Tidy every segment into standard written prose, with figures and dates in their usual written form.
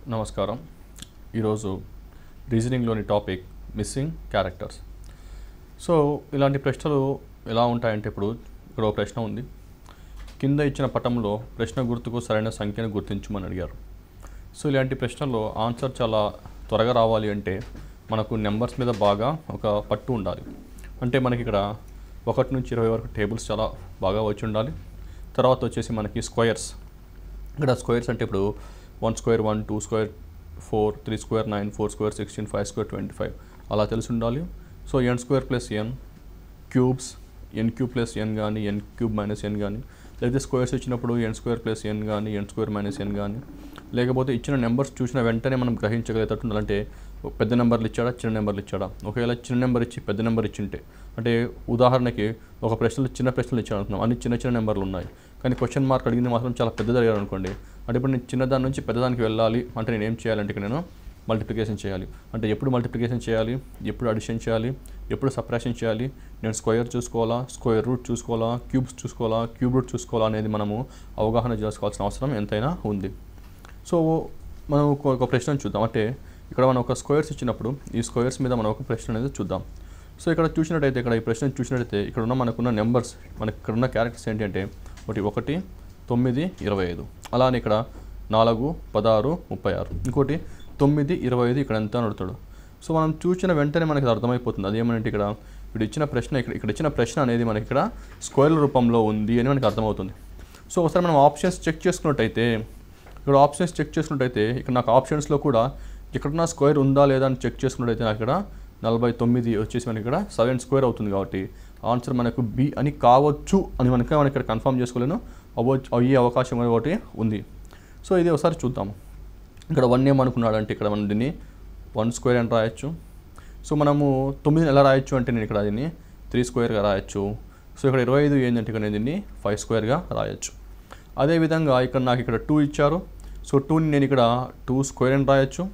నమస్కారం. ఈరోజు రీజనింగ్లోని topic missing characters. So ఇలాంటి ప్రశ్నలు ఎలా ఉంటాయంటే ఇప్పుడు ఇక్కడ ఒక ప్రశ్న ఉంది. కింద ఇచ్చిన పటంలో ప్రశ్న గుర్తుకు సరైన సంఖ్యను గుర్తించమని అడిగారు. సో ఇలాంటి ప్రశ్నల్లో ఆన్సర్ చాలా త్వరగా రావాలి అంటే మనకు నెంబర్స్ మీద బాగా ఒక పట్టు ఉండాలి. అంటే మనకి ఇక్కడ 1 నుంచి 20 వరకు టేబుల్స్ చాలా బాగా వచ్చి ఉండాలి. తర్వాత వచ్చేసి మనకి స్క్వేర్స్. ఇక్కడ స్క్వేర్స్ అంటే ఇప్పుడు 1 square 1, 2 square 4, 3 square 9, 4 square 16, 5 square 25 అలా తెలిసి ఉండాలి. So n square plus n cubes, n cube plus n కానీ n క్యూబ్ మైనస్ n కానీ, లేకపోతే స్క్వేర్స్ ఇచ్చినప్పుడు n స్క్వేర్ ప్లస్ n కానీ n స్క్వేర్ మైనస్ n కానీ, లేకపోతే ఇచ్చిన నెంబర్స్ చూసిన వెంటనే మనం గ్రహించగలిగేటట్టు ఉండాలంటే పెద్ద నెంబర్లు ఇచ్చాడా చిన్న నెంబర్లు ఇచ్చాడా. ఒకవేళ చిన్న నెంబర్ ఇచ్చి పెద్ద నెంబర్ ఇచ్చింటే, అంటే ఉదాహరణకి ఒక ప్రశ్నలు చిన్న ప్రశ్నలు ఇచ్చాడు అనుకున్నాం, అన్ని చిన్న చిన్న నెంబర్లు ఉన్నాయి కానీ క్వశ్చన్ మార్క్ అడిగింది మాత్రం చాలా పెద్దది అడిగారు అనుకోండి. అంటే ఇప్పుడు నేను చిన్నదాని నుంచి పెద్దదానికి వెళ్ళాలి అంటే నేను ఏం చేయాలంటే ఇక్కడ నేను మల్టిప్లికేషన్ చేయాలి. అంటే ఎప్పుడు మల్టిప్లికేషన్ చేయాలి, ఎప్పుడు అడిషన్ చేయాలి, ఎప్పుడు సప్రాక్షన్ చేయాలి, నేను స్క్వేర్ చూసుకోవాలా, స్క్వేర్ రూట్ చూసుకోవాలా, క్యూబ్స్ చూసుకోవాలా, క్యూబ్ రూట్ చూసుకోవాలా అనేది మనము అవగాహన చేసుకోవాల్సిన అవసరం ఎంతైనా ఉంది. సో మనం ఒక ప్రశ్న చూద్దాం. అంటే ఇక్కడ మనం ఒక స్క్వేర్స్ ఇచ్చినప్పుడు ఈ స్క్వేర్స్ మీద మనం ఒక ప్రశ్న అనేది చూద్దాం. సో ఇక్కడ చూసినట్టయితే ఇక్కడ ఈ ప్రశ్న చూసినట్టయితే ఇక్కడ ఉన్న మనకున్న నెంబర్స్, మనకి ఇక్కడ ఉన్న క్యారెక్టర్స్ ఏంటి అంటే 1, 9, 25, అలానే ఇక్కడ 4, 16, 36, ఇంకోటి 9, 25 ఇక్కడ ఎంత అని అడుగుతాడు. సో మనం చూసిన వెంటనే మనకి అర్థమైపోతుంది అదేమంటే ఇక్కడ ఇప్పుడు ఇచ్చిన ప్రశ్న ఇక్కడ ఇచ్చిన ప్రశ్న అనేది మనకి ఇక్కడ స్క్వేర్ల రూపంలో ఉంది అని మనకి అర్థమవుతుంది. సో ఒకసారి మనం ఆప్షన్స్ చెక్ చేసుకున్నట్టయితే ఇక్కడ నాకు ఆప్షన్స్లో కూడా ఎక్కడన్నా స్క్వేర్ ఉందా లేదా అని చెక్ చేసుకున్నట్టయితే నాకు ఇక్కడ 49 వచ్చేసి మనకి ఇక్కడ 7 స్క్వేర్ అవుతుంది. కాబట్టి ఆన్సర్ మనకు బి అని కావచ్చు అని మనం ఇక్కడ కన్ఫర్మ్ చేసుకోలేను, అయ్యే అవకాశం ఒకటి ఉంది. సో ఇది ఒకసారి చూద్దాము. ఇక్కడ 1 ఏమనుకున్నాడంటే ఇక్కడ మనం దీన్ని 1 స్క్వేర్ అని రాయొచ్చు. సో మనము 9 ఎలా రాయొచ్చు అంటే నేను ఇక్కడ దీన్ని 3 స్క్వేర్గా రాయొచ్చు. సో ఇక్కడ 25 ఏంటంటే ఇక్కడ నేను దీన్ని 5 స్క్వేర్గా రాయొచ్చు. అదేవిధంగా ఇక్కడ నాకు ఇక్కడ 2 ఇచ్చారు. సో 2ని నేను ఇక్కడ 2 స్క్వేర్ అని రాయొచ్చు.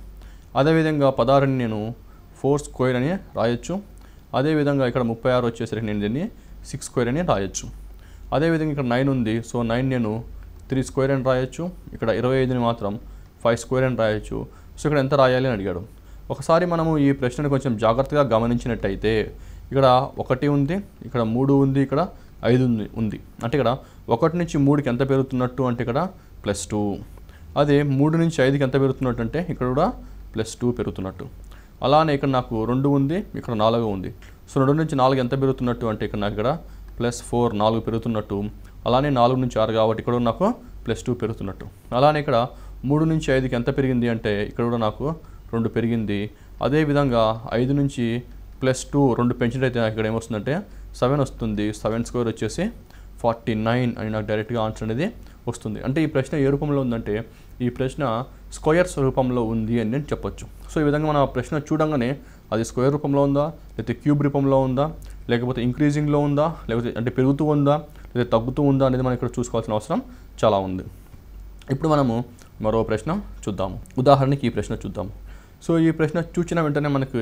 అదేవిధంగా 16ని నేను 4 స్క్వేర్ అని రాయొచ్చు. అదేవిధంగా ఇక్కడ 36 వచ్చేసరికి నేను దీన్ని 6 స్క్వేర్ అని రాయొచ్చు. అదేవిధంగా ఇక్కడ 9 ఉంది. సో 9 నేను 3 స్క్వేర్ అని రాయొచ్చు. ఇక్కడ 25ని మాత్రం 5 స్క్వేర్ అని రాయొచ్చు. సో ఇక్కడ ఎంత రాయాలి అని అడిగాడు. ఒకసారి మనము ఈ ప్రశ్నను కొంచెం జాగ్రత్తగా గమనించినట్టయితే ఇక్కడ 1 ఉంది, ఇక్కడ 3 ఉంది, ఇక్కడ 5 ఉంది. అంటే ఇక్కడ 1 నుంచి 3కి ఎంత పెరుగుతున్నట్టు అంటే ఇక్కడ +2. అదే 3 నుంచి 5కి ఎంత పెరుగుతున్నట్టు అంటే ఇక్కడ కూడా +2 పెరుగుతున్నట్టు. అలానే ఇక్కడ నాకు 2 ఉంది, ఇక్కడ 4 ఉంది. సో 2 నుంచి 4 ఎంత పెరుగుతున్నట్టు అంటే ఇక్కడ నాకు ఇక్కడ +4 4 పెరుగుతున్నట్టు. అలానే 4 నుంచి 6 కాబట్టి ఇక్కడ నాకు +2 పెరుగుతున్నట్టు. అలానే ఇక్కడ 3 నుంచి 5కి ఎంత పెరిగింది అంటే ఇక్కడ కూడా నాకు 2 పెరిగింది. అదేవిధంగా 5 నుంచి +2 2 పెంచినట్టయితే నాకు ఇక్కడ ఏమొస్తుందంటే 7 వస్తుంది. 7 స్క్వేర్ వచ్చేసి 49 అని నాకు డైరెక్ట్గా ఆన్సర్ అనేది వస్తుంది. అంటే ఈ ప్రశ్న ఏ రూపంలో ఉందంటే ఈ ప్రశ్న స్క్వేర్స్ రూపంలో ఉంది అని నేను చెప్పొచ్చు. సో ఈ విధంగా మన ప్రశ్న చూడంగానే అది స్క్వేర్ రూపంలో ఉందా, లేకపోతే క్యూబ్ రూపంలో ఉందా, లేకపోతే ఇంక్రీజింగ్లో ఉందా, లేకపోతే అంటే పెరుగుతూ ఉందా, లేదా తగ్గుతూ ఉందా అనేది మనం ఇక్కడ చూసుకోవాల్సిన అవసరం చాలా ఉంది. ఇప్పుడు మనము మరో ప్రశ్న చూద్దాము. ఉదాహరణకి ఈ ప్రశ్న చూద్దాము. సో ఈ ప్రశ్న చూసిన వెంటనే మనకు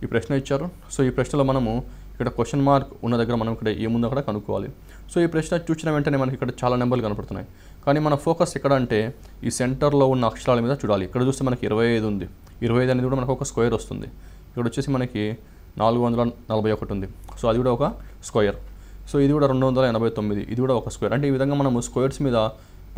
ఈ ప్రశ్న ఇచ్చారు. సో ఈ ప్రశ్నలో మనము ఇక్కడ క్వశ్చన్ మార్క్ ఉన్న దగ్గర మనం ఇక్కడ ఏముందో అక్కడ కనుక్కోవాలి. సో ఈ ప్రశ్న చూసిన వెంటనే మనకి ఇక్కడ చాలా నెంబర్లు కనపడుతున్నాయి. కానీ మన ఫోకస్ ఎక్కడ అంటే ఈ సెంటర్లో ఉన్న అక్షరాల మీద చూడాలి. ఇక్కడ చూస్తే మనకి 25 ఉంది. 25 అనేది కూడా మనకు ఒక స్క్వేర్ వస్తుంది. ఇక్కడ వచ్చేసి మనకి 441 ఉంది. సో అది కూడా ఒక స్క్వేర్. సో ఇది కూడా 289, ఇది కూడా ఒక స్క్వేర్. అంటే ఈ విధంగా మనము స్క్వేర్స్ మీద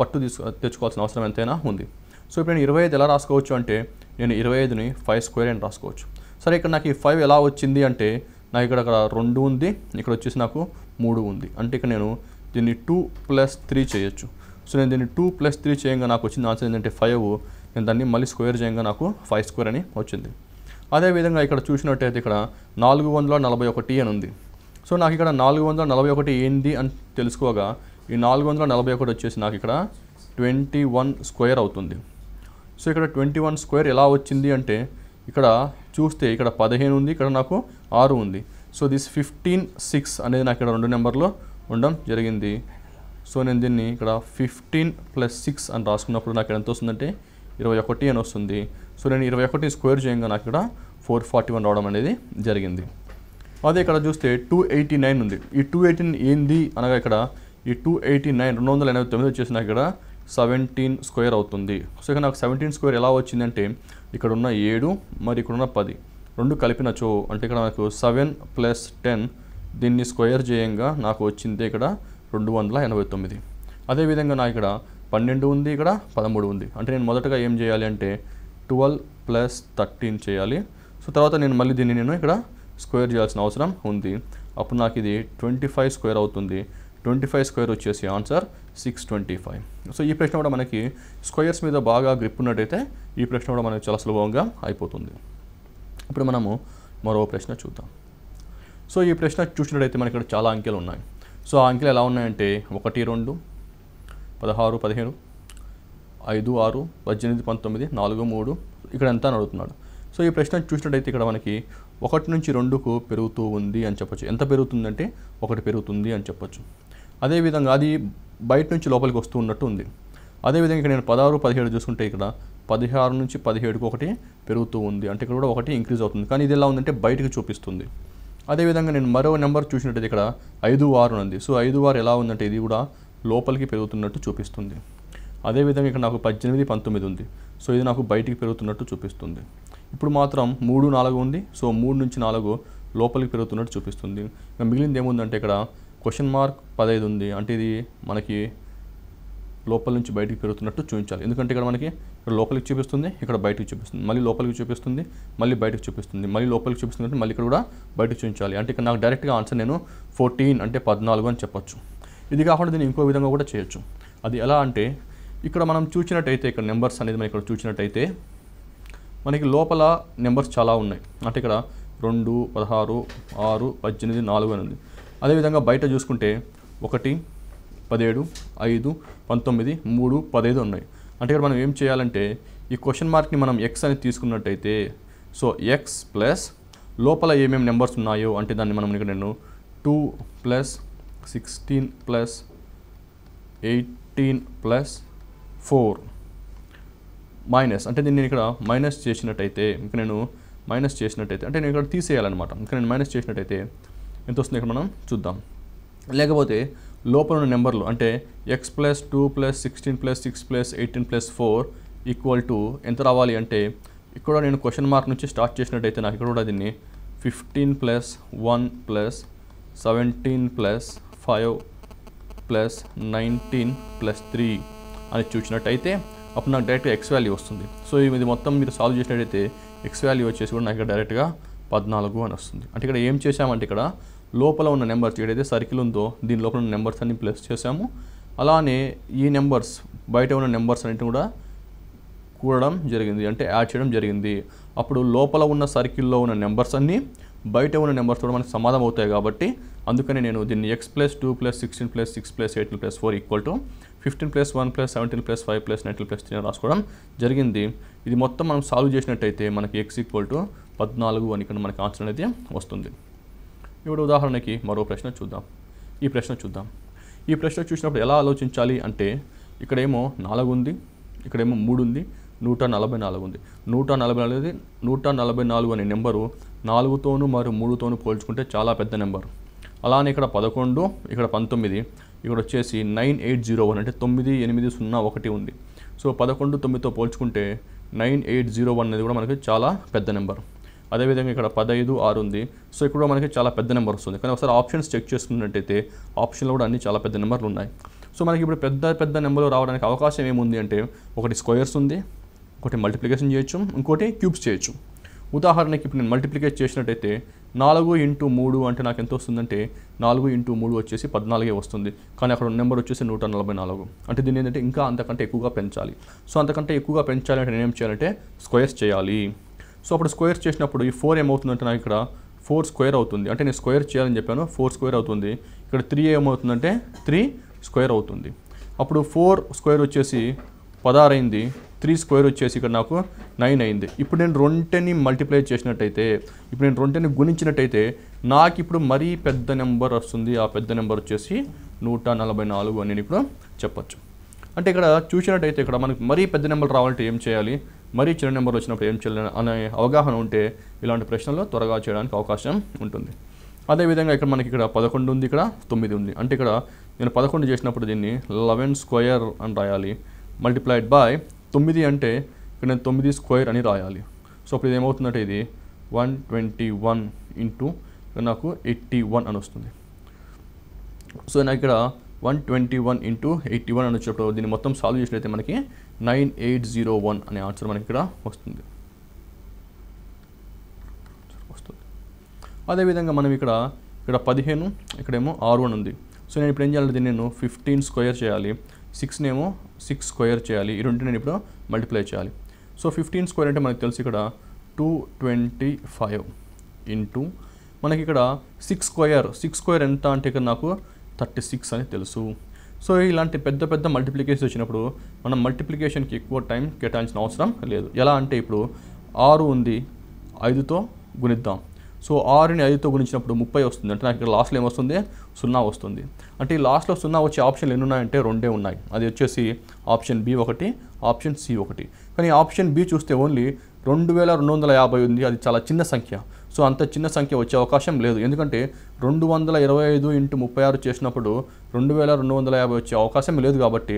పట్టు తెచ్చుకోవాల్సిన అవసరం ఎంతైనా ఉంది. సో ఇప్పుడు నేను 25 ఎలా రాసుకోవచ్చు అంటే నేను 25ని 5 స్క్వేర్ అని రాసుకోవచ్చు. సరే ఇక్కడ నాకు ఈ 5 ఎలా వచ్చింది అంటే నాకు ఇక్కడ 2 ఉంది, ఇక్కడ వచ్చేసి నాకు 3 ఉంది. అంటే ఇక్కడ నేను దీన్ని 2 + 3 చేయొచ్చు. సో నేను దీన్ని 2 + 3 చేయంగా నాకు వచ్చిన ఆన్సర్ ఏంటంటే 5. నేను దాన్ని మళ్ళీ స్క్వేర్ చేయంగా నాకు 5 స్క్వేర్ అని వచ్చింది. అదేవిధంగా ఇక్కడ చూసినట్టయితే ఇక్కడ 441 అని ఉంది. సో నాకు ఇక్కడ 441 ఏంది అని తెలుసుకోగా ఈ 441 వచ్చేసి నాకు ఇక్కడ 21 స్క్వేర్ అవుతుంది. సో ఇక్కడ 21 స్క్వేర్ ఎలా వచ్చింది అంటే ఇక్కడ చూస్తే ఇక్కడ 15 ఉంది, ఇక్కడ నాకు 6 ఉంది. సో దిస్ 15 6 అనేది నాకు ఇక్కడ 2 నెంబర్లో ఉండడం జరిగింది. సో నేను దీన్ని ఇక్కడ 15 + 6 అని రాసుకున్నప్పుడు నాకు ఎంత వస్తుందంటే 21 అని వస్తుంది. సో నేను 21 స్క్వేర్ చేయంగా నాకు ఇక్కడ 441 రావడం అనేది జరిగింది. అదే ఇక్కడ చూస్తే 289 ఉంది. ఈ 289 ఏంది అనగా ఇక్కడ ఈ 289 289 వచ్చేసి నాకు ఇక్కడ 17 స్క్వేర్ అవుతుంది. సో ఇక నాకు 17 స్క్వేర్ ఎలా వచ్చిందంటే ఇక్కడ ఉన్న 7 మరి ఇక్కడ ఉన్న 10 రెండు కలిపినచో అంటే ఇక్కడ నాకు 7 + 10 దీన్ని స్క్వేర్ చేయంగా నాకు వచ్చింది ఇక్కడ 289. అదేవిధంగా నాకు ఇక్కడ 12 ఉంది, ఇక్కడ 13 ఉంది. అంటే నేను మొదటగా ఏం చేయాలి అంటే 12 + 13 చేయాలి. సో తర్వాత నేను మళ్ళీ దీన్ని నేను ఇక్కడ స్క్వేర్ చేయాల్సిన అవసరం ఉంది. అప్పుడు నాకు ఇది 25 స్క్వేర్ అవుతుంది. 25 స్క్వేర్ వచ్చేసి ఆన్సర్ 625. సో ఈ ప్రశ్న కూడా మనకి స్క్వేర్స్ మీద బాగా గ్రిప్ ఉన్నట్టయితే ఈ ప్రశ్న కూడా మనకి చాలా సులభంగా అయిపోతుంది. ఇప్పుడు మనము మరో ప్రశ్న చూద్దాం. సో ఈ ప్రశ్న చూసినట్టయితే మనకి ఇక్కడ చాలా అంకెలు ఉన్నాయి. సో ఆ అంకెలు ఎలా ఉన్నాయంటే 1, 2, 16, 17, 5, 6, 18, 19, 4, 3 ఇక్కడ ఎంత అని అడుగుతున్నాడు. సో ఈ ప్రశ్న చూసినట్టయితే ఇక్కడ మనకి 1 నుంచి 2కు పెరుగుతూ ఉంది అని చెప్పొచ్చు. ఎంత పెరుగుతుందంటే 1 పెరుగుతుంది అని చెప్పొచ్చు. అదేవిధంగా అది బయట నుంచి లోపలికి వస్తూ ఉన్నట్టు ఉంది. అదేవిధంగా ఇక్కడ నేను 16, 17 చూసుకుంటే ఇక్కడ 16 నుంచి 17కు 1 పెరుగుతూ ఉంది. అంటే ఇక్కడ కూడా 1 ఇంక్రీజ్ అవుతుంది. కానీ ఇది ఎలా ఉందంటే బయటకు చూపిస్తుంది. అదేవిధంగా నేను మరో నెంబర్ చూసినట్టయితే ఇక్కడ 5, 6 ఉంది. సో 5, 6 ఎలా ఉందంటే ఇది కూడా లోపలికి పెరుగుతున్నట్టు చూపిస్తుంది. అదేవిధంగా ఇక్కడ నాకు 18, 19 ఉంది. సో ఇది నాకు బయటికి పెరుగుతున్నట్టు చూపిస్తుంది. ఇప్పుడు మాత్రం 3, 4 ఉంది. సో 3 నుంచి 4 లోపలికి పెరుగుతున్నట్టు చూపిస్తుంది. ఇంకా మిగిలింది ఏముందంటే ఇక్కడ (15) ఉంది. అంటే ఇది మనకి లోపల నుంచి బయటికి పెరుగుతున్నట్టు చూపించాలి. ఎందుకంటే ఇక్కడ మనకి ఇక్కడ లోపలికి చూపిస్తుంది, ఇక్కడ బయటికి చూపిస్తుంది, మళ్ళీ లోపలికి చూపిస్తుంది, మళ్ళీ బయటకు చూపిస్తుంది, మళ్ళీ లోపలికి చూపిస్తుంది, అంటే మళ్ళీ ఇక్కడ కూడా బయటకు చూపించాలి. అంటే ఇక్కడ నాకు డైరెక్ట్గా ఆన్సర్ నేను 14 అంటే 14 అని చెప్పొచ్చు. ఇది కాకుండా దీన్ని ఇంకో విధంగా కూడా చేయొచ్చు. అది ఎలా అంటే ఇక్కడ మనం చూసినట్టయితే ఇక్కడ నెంబర్స్ అనేది మనం ఇక్కడ చూసినట్టయితే మనకి లోపల నెంబర్స్ చాలా ఉన్నాయి. అంటే ఇక్కడ 2, 16, 6, 18, 4 అని ఉంది. అదేవిధంగా బయట చూసుకుంటే 1, 17, 5, 19, 3, 15 ఉన్నాయి. అంటే ఇక్కడ మనం ఏం చేయాలంటే ఈ క్వశ్చన్ మార్క్ని మనం ఎక్స్ అని తీసుకున్నట్టయితే సో ఎక్స్ ప్లస్ లోపల ఏమేమి నెంబర్స్ ఉన్నాయో అంటే దాన్ని మనం ఇక్కడ నేను 2 + 16 + 18 + 4 మైనస్ అంటే దీన్ని నేను ఇక్కడ మైనస్ చేసినట్టయితే ఇంకా నేను మైనస్ చేసినట్టయితే అంటే నేను ఇక్కడ తీసేయాలన్నమాట. ఇంకా నేను మైనస్ చేసినట్టయితే ఎంత వస్తుంది ఇక్కడ మనం చూద్దాం. లేకపోతే లోపల ఉన్న నెంబర్లు అంటే x + 2 + 16 + 6 + 18 + 4 ఈక్వల్ టు ఎంత రావాలి అంటే ఇక్కడ నేను క్వశ్చన్ మార్క్ నుంచి స్టార్ట్ చేసినట్టయితే నాకు ఇక్కడ కూడా దీన్ని 15 + 1 + 17 + 5 + 19 + 3 అని చూసినట్టయితే అప్పుడు నాకు డైరెక్ట్గా ఎక్స్ వాల్యూ వస్తుంది. సో ఇది మొత్తం మీరు సాల్వ్ చేసినట్టయితే ఎక్స్ వాల్యూ వచ్చేసి కూడా నాకు డైరెక్ట్గా 14 అని వస్తుంది. అంటే ఇక్కడ ఏం చేసామంటే ఇక్కడ లోపల ఉన్న నెంబర్స్ ఏదైతే సర్కిల్ ఉందో దీని లోపల ఉన్న నెంబర్స్ అన్ని ప్లస్ చేసాము. అలానే ఈ నెంబర్స్ బయట ఉన్న నెంబర్స్ అన్నింటిని కూడా కూడడం జరిగింది, అంటే యాడ్ చేయడం జరిగింది. అప్పుడు లోపల ఉన్న సర్కిల్లో ఉన్న నెంబర్స్ అన్నీ బయట ఉన్న నెంబర్స్ కూడా మనకు సమానం అవుతాయి. కాబట్టి అందుకని నేను దీన్ని x + 2 + 16 + 6 + 18 + 4 ఈక్వల్ టు 15 + 1 + 17 + 5 + 19 + 3 రాసుకోవడం జరిగింది. ఇది మొత్తం మనం సాల్వ్ చేసినట్టయితే మనకి x = 14 అని ఇక్కడ మనకి ఆన్సర్ అనేది వస్తుంది. ఇప్పుడు ఉదాహరణకి మరో ప్రశ్న చూద్దాం. ఈ ప్రశ్న చూసినప్పుడు ఎలా ఆలోచించాలి అంటే ఇక్కడేమో 4 ఉంది, ఇక్కడేమో 3 ఉంది, 144 ఉంది. 144 అనే నెంబరు 4తోనూ మరియు 3తోనూ పోల్చుకుంటే చాలా పెద్ద నెంబర్. అలానే ఇక్కడ 11, ఇక్కడ 19, ఇక్కడ వచ్చేసి 9801 అంటే 9801 ఉంది. సో 11, 9తో పోల్చుకుంటే 9801 అనేది కూడా మనకి చాలా పెద్ద నెంబర్. అదేవిధంగా ఇక్కడ 15, 6 ఉంది. సో ఇక్కడ మనకి చాలా పెద్ద నెంబర్ వస్తుంది. కానీ ఒకసారి ఆప్షన్స్ చెక్ చేసుకున్నట్టయితే ఆప్షన్లో కూడా అన్ని చాలా పెద్ద నెంబర్లు ఉన్నాయి. సో మనకి ఇప్పుడు పెద్ద నెంబర్లు రావడానికి అవకాశం ఏముంది అంటే ఒకటి స్క్వేర్స్ ఉంది, ఒకటి మల్టిప్లికేషన్ చేయొచ్చు, ఇంకోటి క్యూబ్స్ చేయొచ్చు. ఉదాహరణకి ఇప్పుడు నేను మల్టిప్లికేట్ చేసినట్టయితే 4 × 3 అంటే నాకు ఎంత వస్తుందంటే 4 × 3 వచ్చేసి 14 వస్తుంది. కానీ అక్కడ నెంబర్ వచ్చేసి 144. అంటే దీన్ని ఏంటంటే ఇంకా అంతకంటే ఎక్కువగా పెంచాలి. సో అంతకంటే ఎక్కువగా పెంచాలంటే నేను ఏం చేయాలంటే స్క్వేర్స్ చేయాలి. సో అప్పుడు స్క్వేర్స్ చేసినప్పుడు ఈ 4 ఏమవుతుందంటే నాకు ఇక్కడ 4 స్క్వేర్ అవుతుంది. అంటే నేను స్క్వేర్ చేయాలని చెప్పాను, 4 స్క్వేర్ అవుతుంది. ఇక్కడ 3 ఏమవుతుందంటే 3 స్క్వేర్ అవుతుంది. అప్పుడు 4 స్క్వేర్ వచ్చేసి 16 అయింది, 3 స్క్వేర్ వచ్చేసి ఇక్కడ నాకు 9 అయింది. ఇప్పుడు నేను 2ని మల్టిప్లై చేసినట్టయితే, ఇప్పుడు నేను 2ని గుణించినట్టయితే నాకు ఇప్పుడు మరీ పెద్ద నెంబర్ వస్తుంది. ఆ పెద్ద నెంబర్ వచ్చేసి 144 అని నేను ఇప్పుడు చెప్పచ్చు. అంటే ఇక్కడ చూసినట్టయితే ఇక్కడ మనకి మరీ పెద్ద నెంబర్ రావాలంటే ఏం చేయాలి, మరీ చిన్న నెంబర్ వచ్చినప్పుడు ఏం చేయాలి అనే అవగాహన ఉంటే ఇలాంటి ప్రశ్నలు త్వరగా చేయడానికి అవకాశం ఉంటుంది. అదేవిధంగా ఇక్కడ మనకి ఇక్కడ 11 ఉంది, ఇక్కడ 9 ఉంది. అంటే ఇక్కడ నేను 11 చేసినప్పుడు దీన్ని 11 స్క్వేర్ అని రాయాలి. మల్టిప్లైడ్ బై 9 అంటే ఇక్కడ నేను 9 స్క్వేర్ అని రాయాలి. సో అప్పుడు ఇది ఏమవుతుందంటే ఇది 121 ఇంటూ నాకు 81 అని వస్తుంది. సో నాకు ఇక్కడ 121 ఇంటూ 81 అని వచ్చినప్పుడు దీన్ని మొత్తం సాల్వ్ చేసినట్లయితే మనకి 9801 అనే ఆన్సర్ మనకి ఇక్కడ వస్తుంది. అదేవిధంగా మనం ఇక్కడ 15 ఇక్కడేమో R1 ఉంది. సో నేను ఇప్పుడు ఏం చేయాలంటే దీన్ని నేను 15 స్క్వేర్ చేయాలి, 6నేమో 6 స్క్వేర్ చేయాలి. ఈ రెండు నేను ఇప్పుడు మల్టిప్లై చేయాలి. సో 15 స్క్వేర్ అంటే మనకు తెలుసు ఇక్కడ 225 ఇంటూ మనకి ఇక్కడ 6 స్క్వేర్ ఎంత అంటే ఇక్కడ నాకు 36 అని తెలుసు. సో ఇలాంటి పెద్ద పెద్ద మల్టిప్లికేషన్ వచ్చినప్పుడు మనం మల్టిప్లికేషన్కి ఎక్కువ టైం కేటాయించిన అవసరం లేదు. ఎలా అంటే ఇప్పుడు 6 ఉంది, 5తో గుణిద్దాం. సో 6ని 5తో గుణించినప్పుడు 30 వస్తుంది. అంటే నాకు ఇక్కడ లాస్ట్లో ఏమొస్తుంది, 0 వస్తుంది. అంటే ఈ లాస్ట్లో 0 వచ్చే ఆప్షన్లు ఎన్ని ఉన్నాయంటే 2 ఉన్నాయి. అది వచ్చేసి ఆప్షన్ బి ఒకటి, ఆప్షన్ సి ఒకటి. కానీ ఆప్షన్ బి చూస్తే ఓన్లీ 2250 ఉంది. అది చాలా చిన్న సంఖ్య. సో అంత చిన్న సంఖ్య వచ్చే అవకాశం లేదు. ఎందుకంటే 225 ఇంటూ 36 చేసినప్పుడు 2250 వచ్చే అవకాశం లేదు. కాబట్టి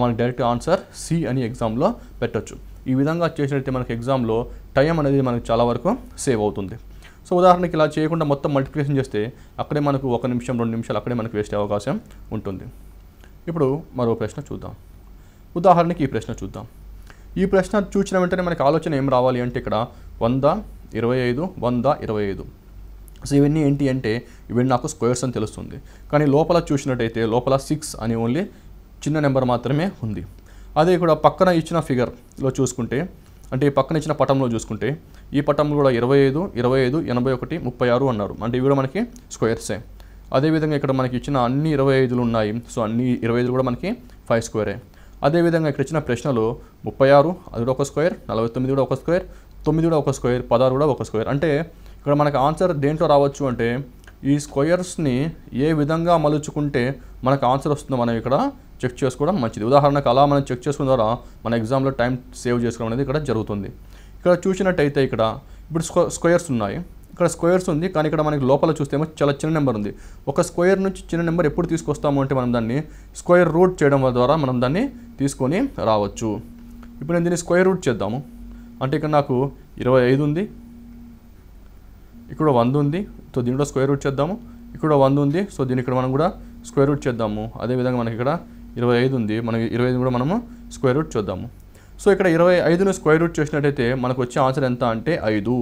మనకి డైరెక్ట్ ఆన్సర్ సి అని ఎగ్జామ్లో పెట్టచ్చు. ఈ విధంగా చేసినట్టే మనకి ఎగ్జామ్లో టైం అనేది మనకు చాలా వరకు సేవ్ అవుతుంది. సో ఉదాహరణకి ఇలా చేయకుండా మొత్తం మల్టిప్లికేషన్ చేస్తే అక్కడే మనకు 1 నిమిషం 2 నిమిషాలు అక్కడే మనకు వేస్ట్ అయ్యే అవకాశం ఉంటుంది. ఇప్పుడు మరో ప్రశ్న చూద్దాం. ఉదాహరణకి ఈ ప్రశ్న చూద్దాం. ఈ ప్రశ్న చూసిన వెంటనే మనకి ఆలోచన ఏం రావాలి అంటే ఇక్కడ 100, 25, 100, 25. సో ఇవన్నీ ఏంటి అంటే ఇవన్నీ నాకు స్క్వేర్స్ అని తెలుస్తుంది. కానీ లోపల చూసినట్టయితే లోపల 6 అని ఓన్లీ చిన్న నెంబర్ మాత్రమే ఉంది. అదే ఇక్కడ పక్కన ఇచ్చిన ఫిగర్లో చూసుకుంటే అంటే ఈ పక్కన ఇచ్చిన పటంలో చూసుకుంటే ఈ పటంలో కూడా 25, 21, 81, 36 అన్నారు. అంటే ఇవి కూడా మనకి స్క్వేర్సే. అదేవిధంగా ఇక్కడ మనకి ఇచ్చిన అన్ని 25లు ఉన్నాయి. సో అన్ని 25 కూడా మనకి 5 స్క్వేరే. అదేవిధంగా ఇక్కడ ఇచ్చిన ప్రశ్నలో 36 అది కూడా ఒక స్క్వేర్, 49 కూడా ఒక స్క్వేర్, 9 కూడా ఒక స్క్వేర్, 16 కూడా ఒక స్క్వేర్. అంటే ఇక్కడ మనకు ఆన్సర్ దేంట్లో రావచ్చు అంటే ఈ స్క్వేర్స్ని ఏ విధంగా మలుచుకుంటే మనకు ఆన్సర్ వస్తుందో మనం ఇక్కడ చెక్ చేసుకోవడం మంచిది. ఉదాహరణకు అలా మనం చెక్ చేసుకున్న ద్వారా మన ఎగ్జామ్లో టైం సేవ్ చేసుకోవడం అనేది ఇక్కడ జరుగుతుంది. ఇక్కడ చూసినట్టయితే ఇక్కడ ఇప్పుడు స్క్వేర్స్ ఉన్నాయి, ఇక్కడ స్క్వేర్స్ ఉంది. కానీ ఇక్కడ మనకి లోపల చూస్తేమో చాలా చిన్న నెంబర్ ఉంది. ఒక స్క్వేర్ నుంచి చిన్న నెంబర్ ఎప్పుడు తీసుకొస్తాము అంటే మనం దాన్ని స్క్వేర్ రూట్ చేయడం ద్వారా మనం దాన్ని తీసుకొని రావచ్చు. ఇప్పుడు నేను దీన్ని స్క్వేర్ రూట్ చేద్దాము. అంటే ఇక్కడ నాకు 25 ఉంది, ఇక్కడ 100 ఉంది. సో దీని కూడా స్క్వేర్ రూట్ చేద్దాము. ఇక్కడ 100 ఉంది. సో దీన్ని ఇక్కడ మనం కూడా స్క్వేర్ రూట్ చేద్దాము. అదేవిధంగా మనకి ఇక్కడ 25 ఉంది, మనం 25 కూడా మనము స్క్వేర్ రూట్ చేద్దాము. సో ఇక్కడ 25ను స్క్వేర్ రూట్ చేసినట్టయితే మనకు వచ్చే ఆన్సర్ ఎంత అంటే 5.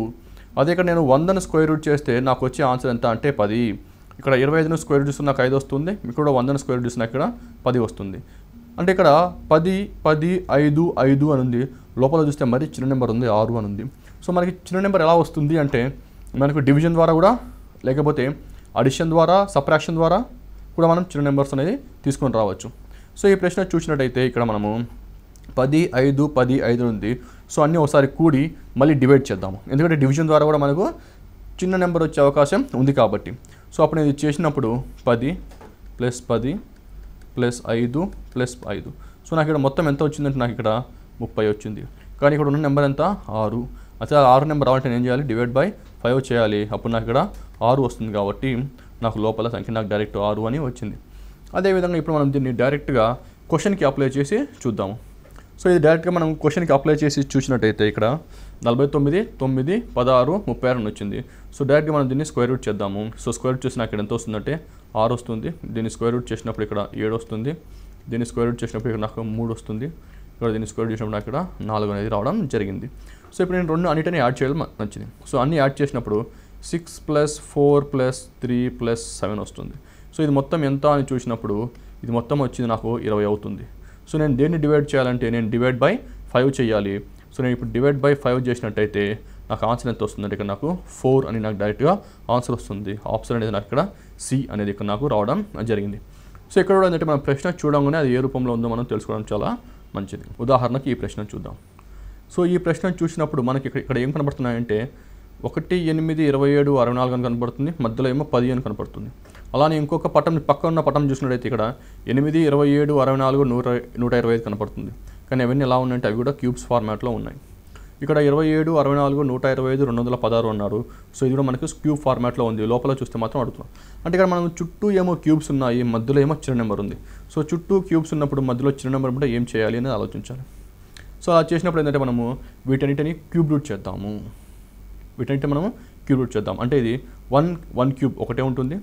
అదే ఇక్కడ నేను 100ను స్క్వేర్ రూట్ చేస్తే నాకు వచ్చే ఆన్సర్ ఎంత అంటే 10. ఇక్కడ 25ను స్క్వేర్ రూట్ చేస్తే నాకు 5 వస్తుంది. ఇక్కడ 100ను స్క్వేర్ రూట్ చేస్తే నాకు ఇక్కడ 10 వస్తుంది. అంటే ఇక్కడ 10, 10, 5, 5 అని ఉంది. లోపల చూస్తే మరి చిన్న నెంబర్ ఉంది, 6 అని ఉంది. సో మనకి చిన్న నెంబర్ ఎలా వస్తుంది అంటే మనకు డివిజన్ ద్వారా కూడా లేకపోతే అడిషన్ ద్వారా, సబ్ట్రాక్షన్ ద్వారా కూడా మనం చిన్న నెంబర్స్ అనేది తీసుకొని రావచ్చు. సో ఈ ప్రశ్న చూసినట్టయితే ఇక్కడ మనము 10, 5, 10, 5 ఉంది. సో అన్నీ ఒకసారి కూడి మళ్ళీ డివైడ్ చేద్దాము. ఎందుకంటే డివిజన్ ద్వారా కూడా మనకు చిన్న నెంబర్ వచ్చే అవకాశం ఉంది కాబట్టి. సో అప్పుడు ఇది చేసినప్పుడు 10 + 10 + 5 + 5. సో నాకు ఇక్కడ మొత్తం ఎంత వచ్చిందంటే నాకు ఇక్కడ 30 వచ్చింది. కానీ ఇక్కడ ఉన్న నెంబర్ ఎంత 6. అసలు 6 నెంబర్ రావాలంటే నేను ఏం చేయాలి, డివైడ్ బై 5 చేయాలి. అప్పుడు నాకు ఇక్కడ 6 వస్తుంది. కాబట్టి నాకు లోపల సంఖ్య నాకు డైరెక్ట్ 6 అని వచ్చింది. అదేవిధంగా ఇప్పుడు మనం దీన్ని డైరెక్ట్గా క్వశ్చన్కి అప్లై చేసి చూద్దాము. సో ఇది డైరెక్ట్గా మనం క్వశ్చన్కి అప్లై చేసి చూసినట్టయితే ఇక్కడ 49, 9, 16, 36 అని వచ్చింది. సో డైరెక్ట్గా మనం దీన్ని స్క్వేర్ రూట్ చేద్దాము. సో స్క్వేర్ రూట్ చేసి నాకు ఇక్కడ ఎంత వస్తుందంటే 6 వస్తుంది. దీన్ని స్క్వేర్ రూట్ చేసినప్పుడు ఇక్కడ 7 వస్తుంది. దీన్ని స్క్వేర్ రూట్ చేసినప్పుడు ఇక్కడ నాకు 3 వస్తుంది. ఇక్కడ దీన్ని స్క్వేర్ చేసినప్పుడు నాకు ఇక్కడ 4 అనేది రావడం జరిగింది. సో ఇప్పుడు నేను రెండు అన్నిటిని యాడ్ చేయడం నచ్చింది. సో అన్ని యాడ్ చేసినప్పుడు 6 + 4 + 3 + 7 వస్తుంది. సో ఇది మొత్తం ఎంత అని చూసినప్పుడు ఇది మొత్తం వచ్చింది నాకు 20 అవుతుంది. సో నేను దేన్ని డివైడ్ చేయాలంటే నేను డివైడ్ బై 5 చేయాలి. సో నేను ఇప్పుడు డివైడ్ బై 5 చేసినట్టయితే నాకు ఆన్సర్ ఎంత వస్తుందంటే ఇక్కడ నాకు 4 అని నాకు డైరెక్ట్గా ఆన్సర్ వస్తుంది. ఆప్షన్ అనేది నాకు ఇక్కడ సి అనేది ఇక్కడ నాకు రావడం జరిగింది. సో ఇక్కడ కూడా ఏంటంటే మనం ప్రశ్న చూడంగానే అది ఏ రూపంలో ఉందో మనం తెలుసుకోవడం చాలా మంచిది. ఉదాహరణకి ఈ ప్రశ్న చూద్దాం. సో ఈ ప్రశ్న చూసినప్పుడు మనకి ఇక్కడ ఏం కనబడుతున్నాయంటే 1, 8, 27, 64 అని కనబడుతుంది. మధ్యలో ఏమో 10 అని కనబడుతుంది. అలానే ఇంకొక పటం పక్కన ఉన్న పటం చూసినట్టయితే ఇక్కడ 8, 27, 64, 125 కనపడుతుంది. కానీ అవన్నీ ఎలా ఉన్నాయంటే అవి కూడా క్యూబ్స్ ఫార్మాట్లో ఉన్నాయి. ఇక్కడ 27, 64, 125, 216 అన్నారు. సో ఇది కూడా మనకు క్యూబ్ ఫార్మాట్లో ఉంది. లోపల చూస్తే మాత్రం అడుగుతున్నాం. అంటే ఇక్కడ మనం చుట్టూ ఏమో క్యూబ్స్ ఉన్నాయి, మధ్యలో ఏమో చిన్న నెంబర్ ఉంది. సో చుట్టూ క్యూబ్స్ ఉన్నప్పుడు మధ్యలో చిన్న నెంబర్ ఉంటే ఏం చేయాలి అనేది ఆలోచించాలి. సో అలా చేసినప్పుడు ఏంటంటే మనము వీటన్నిటిని క్యూబ్ రూట్ చేద్దాము. మనము క్యూబ్ రూట్ చేద్దాం. అంటే ఇది 1 క్యూబ్ ఒకటే ఉంటుంది.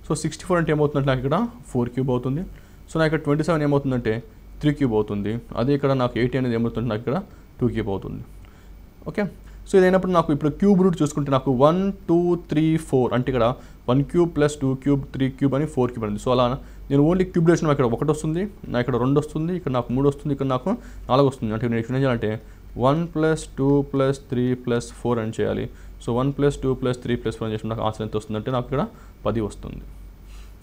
సో 64 అంటే ఏమవుతుందంటే నాకు ఇక్కడ 4 క్యూబ్ అవుతుంది. సో నాకు ఇక్కడ 27 ఏమవుతుందంటే 3 క్యూబ్ అవుతుంది. అదే ఇక్కడ నాకు 80 అనేది ఏమవుతుంది, నాకు ఇక్కడ 2 క్యూబ్ అవుతుంది. ఓకే, సో ఇదైనప్పుడు నాకు ఇప్పుడు క్యూబ్ రూట్ చూసుకుంటే నాకు 1, 2, 3, 4 అంటే ఇక్కడ 1 క్యూబ్ ప్లస్ 2 క్యూబ్ 3 క్యూబ్ అని 4 క్యూబ్ ఉంది. సో అలా నేను ఓన్లీ క్యూబ్ వేసిన ఇక్కడ 1 వస్తుంది, నాకు ఇక్కడ 2 వస్తుంది, ఇక్కడ నాకు 3 వస్తుంది, ఇక్కడ నాకు 4 వస్తుంది. అంటే నేను ఏం చేయాలంటే 1 + 2 + 3 + 4 అని చేయాలి. సో 1 + 2 + 3 + 4 అని చేసి నాకు ఆన్సర్ ఎంత వస్తుందంటే నాకు ఇక్కడ 10 వస్తుంది.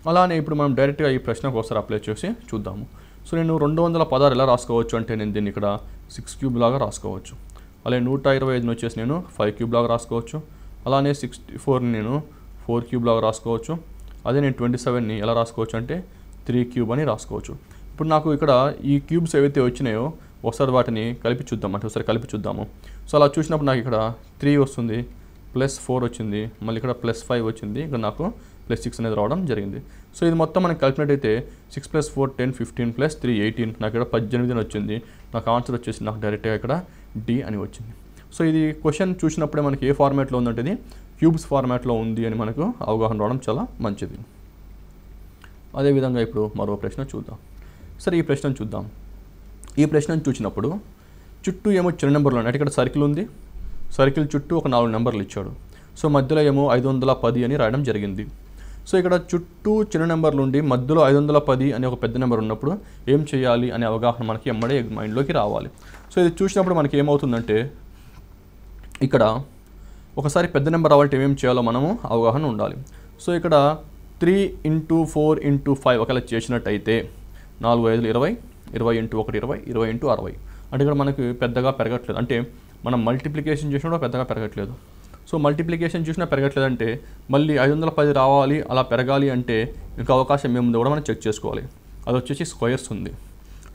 అలానే ఇప్పుడు మనం డైరెక్ట్గా ఈ ప్రశ్నకు ఒకసారి అప్లై చేసి చూద్దాము. సో నేను 216 ఎలా రాసుకోవచ్చు అంటే నేను దీన్ని ఇక్కడ 6 క్యూబ్ లాగా రాసుకోవచ్చు. అలాగే 125ని వచ్చేసి నేను 5 క్యూబ్ లాగా రాసుకోవచ్చు. అలానే 64ని నేను 4 క్యూబ్ లాగా రాసుకోవచ్చు. అదే నేను 27ని ఎలా రాసుకోవచ్చు అంటే 3 క్యూబ్ అని రాసుకోవచ్చు. ఇప్పుడు నాకు ఇక్కడ ఈ క్యూబ్స్ ఏవైతే వచ్చినాయో ఒకసారి వాటిని కలిపి చూద్దాం, అంటే ఒకసారి కలిపి చూద్దాము. సో అలా చూసినప్పుడు నాకు ఇక్కడ 3 వస్తుంది, +4 వచ్చింది, మళ్ళీ ఇక్కడ +5 వచ్చింది, ఇక్కడ నాకు +6 అనేది రావడం జరిగింది. సో ఇది మొత్తం మనకి క్యాల్కులేట్ అయితే 6 + 4 10 15 + 3 18 నాకు ఇక్కడ 18 అని వచ్చింది. నాకు ఆన్సర్ వచ్చేసి నాకు డైరెక్ట్గా ఇక్కడ డి అని వచ్చింది. సో ఇది క్వశ్చన్ చూసినప్పుడే మనకి ఏ ఫార్మాట్లో ఉందంటే ఇది క్యూబ్స్ ఫార్మాట్లో ఉంది అని మనకు అవగాహన రావడం చాలా మంచిది. అదేవిధంగా ఇప్పుడు మరో ప్రశ్న చూద్దాం. సరే ఈ ప్రశ్నను చూద్దాం. ఈ ప్రశ్నను చూసినప్పుడు చుట్టూ ఏమో చిన్న నెంబర్లు ఉన్నాయి. అంటే ఇక్కడ సర్కిల్ ఉంది, సర్కిల్ చుట్టూ ఒక 4 నెంబర్లు ఇచ్చాడు. సో మధ్యలో ఏమో 510 అని రాయడం జరిగింది. సో ఇక్కడ చుట్టూ చిన్న నెంబర్లు ఉండి మధ్యలో 510 అనే ఒక పెద్ద నెంబర్ ఉన్నప్పుడు ఏం చేయాలి అనే అవగాహన మనకి ఎమ్మడే మైండ్లోకి రావాలి. సో ఇది చూసినప్పుడు మనకి ఏమవుతుందంటే ఇక్కడ ఒకసారి పెద్ద నెంబర్ రావాలంటే ఏమేమి చేయాలో మనము అవగాహన ఉండాలి. సో ఇక్కడ 3 × 4 × 5 ఒకవేళ చేసినట్టయితే 4 5 20, 20 × 1 20, 20 × 60. అంటే ఇక్కడ మనకి పెద్దగా పెరగట్లేదు, అంటే మనం మల్టిప్లికేషన్ చేసినా కూడా పెద్దగా పెరగట్లేదు. సో మల్టిప్లికేషన్ చూసినా పెరగట్లేదంటే మళ్ళీ 510 రావాలి, అలా పెరగాలి అంటే ఇంకా అవకాశం ఏముందో కూడా మనం చెక్ చేసుకోవాలి. అది వచ్చేసి స్క్వేర్స్ ఉంది.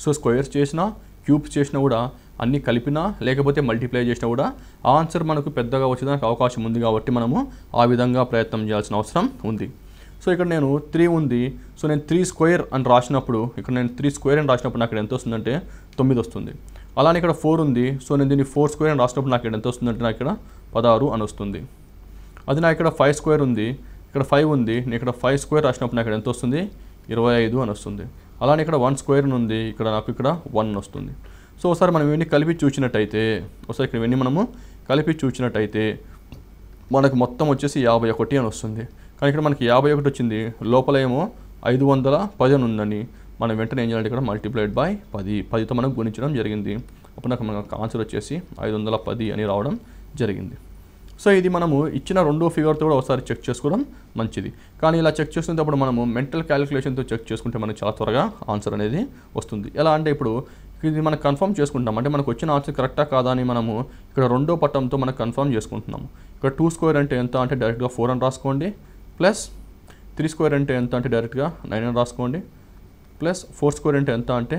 సో స్క్వేర్స్ చేసినా క్యూబ్స్ చేసినా కూడా అన్నీ కలిపినా లేకపోతే మల్టిప్లై చేసినా కూడా ఆన్సర్ మనకు పెద్దగా వచ్చేదానికి అవకాశం ఉంది. కాబట్టి మనము ఆ విధంగా ప్రయత్నం చేయాల్సిన అవసరం ఉంది. సో ఇక్కడ నేను 3 ఉంది, సో నేను 3 స్క్వేర్ అని రాసినప్పుడు ఇక్కడ నేను 3 స్క్వేర్ అని రాసినప్పుడు నాకు ఎంత వస్తుందంటే 9 వస్తుంది. అలానే ఇక్కడ 4 ఉంది, సో నేను దీన్ని 4 స్క్వేర్ అని రాసినప్పుడు నాకు ఎంత వస్తుందంటే నాకు ఇక్కడ 16 అని వస్తుంది. అది నాకు ఇక్కడ 5 స్క్వేర్ ఉంది, ఇక్కడ 5 ఉంది, నేను ఇక్కడ 5 స్క్వేర్ రాసినప్పుడు నాకు ఎంత వస్తుంది 25 అని వస్తుంది. అలానే ఇక్కడ 1 స్క్వేర్ ఉంది, ఇక్కడ నాకు ఇక్కడ 1 వస్తుంది. సో ఒకసారి మనం ఇవన్నీ కలిపి చూసినట్టయితే ఒకసారి ఇక్కడ ఇవన్నీ మనము కలిపి చూసినట్టయితే మనకు మొత్తం వచ్చేసి 51 అని వస్తుంది. కానీ ఇక్కడ మనకి 51 వచ్చింది, లోపల ఏమో 510 అని ఉందని మనం వెంటనే ఏం చేయాలంటే ఇక్కడ మల్టిప్లైడ్ బై 10, 10తో మనం గుణించడం జరిగింది. అప్పుడు నాకు మనకు ఆన్సర్ వచ్చేసి 510 అని రావడం జరిగింది. సో ఇది మనము ఇచ్చిన రెండో ఫిగర్తో కూడా ఒకసారి చెక్ చేసుకోవడం మంచిది. కానీ ఇలా చెక్ చేసుకునేటప్పుడు మనము మెంటల్ క్యాలిక్యులేషన్తో చెక్ చేసుకుంటే మనకు చాలా త్వరగా ఆన్సర్ అనేది వస్తుంది. ఎలా అంటే ఇప్పుడు ఇది మనం కన్ఫర్మ్ చేసుకుంటాం, అంటే మనకు వచ్చిన ఆన్సర్ కరెక్టా కాదా అని మనము ఇక్కడ రెండో పట్టంతో మనం కన్ఫర్మ్ చేసుకుంటున్నాము. ఇక్కడ 2 స్క్వేర్ అంటే ఎంత అంటే డైరెక్ట్గా 4 అని రాసుకోండి, ప్లస్ 3 స్క్వేర్ అంటే ఎంత అంటే డైరెక్ట్గా 9 అని రాసుకోండి, ప్లస్ 4 స్క్వేర్ అంటే ఎంత అంటే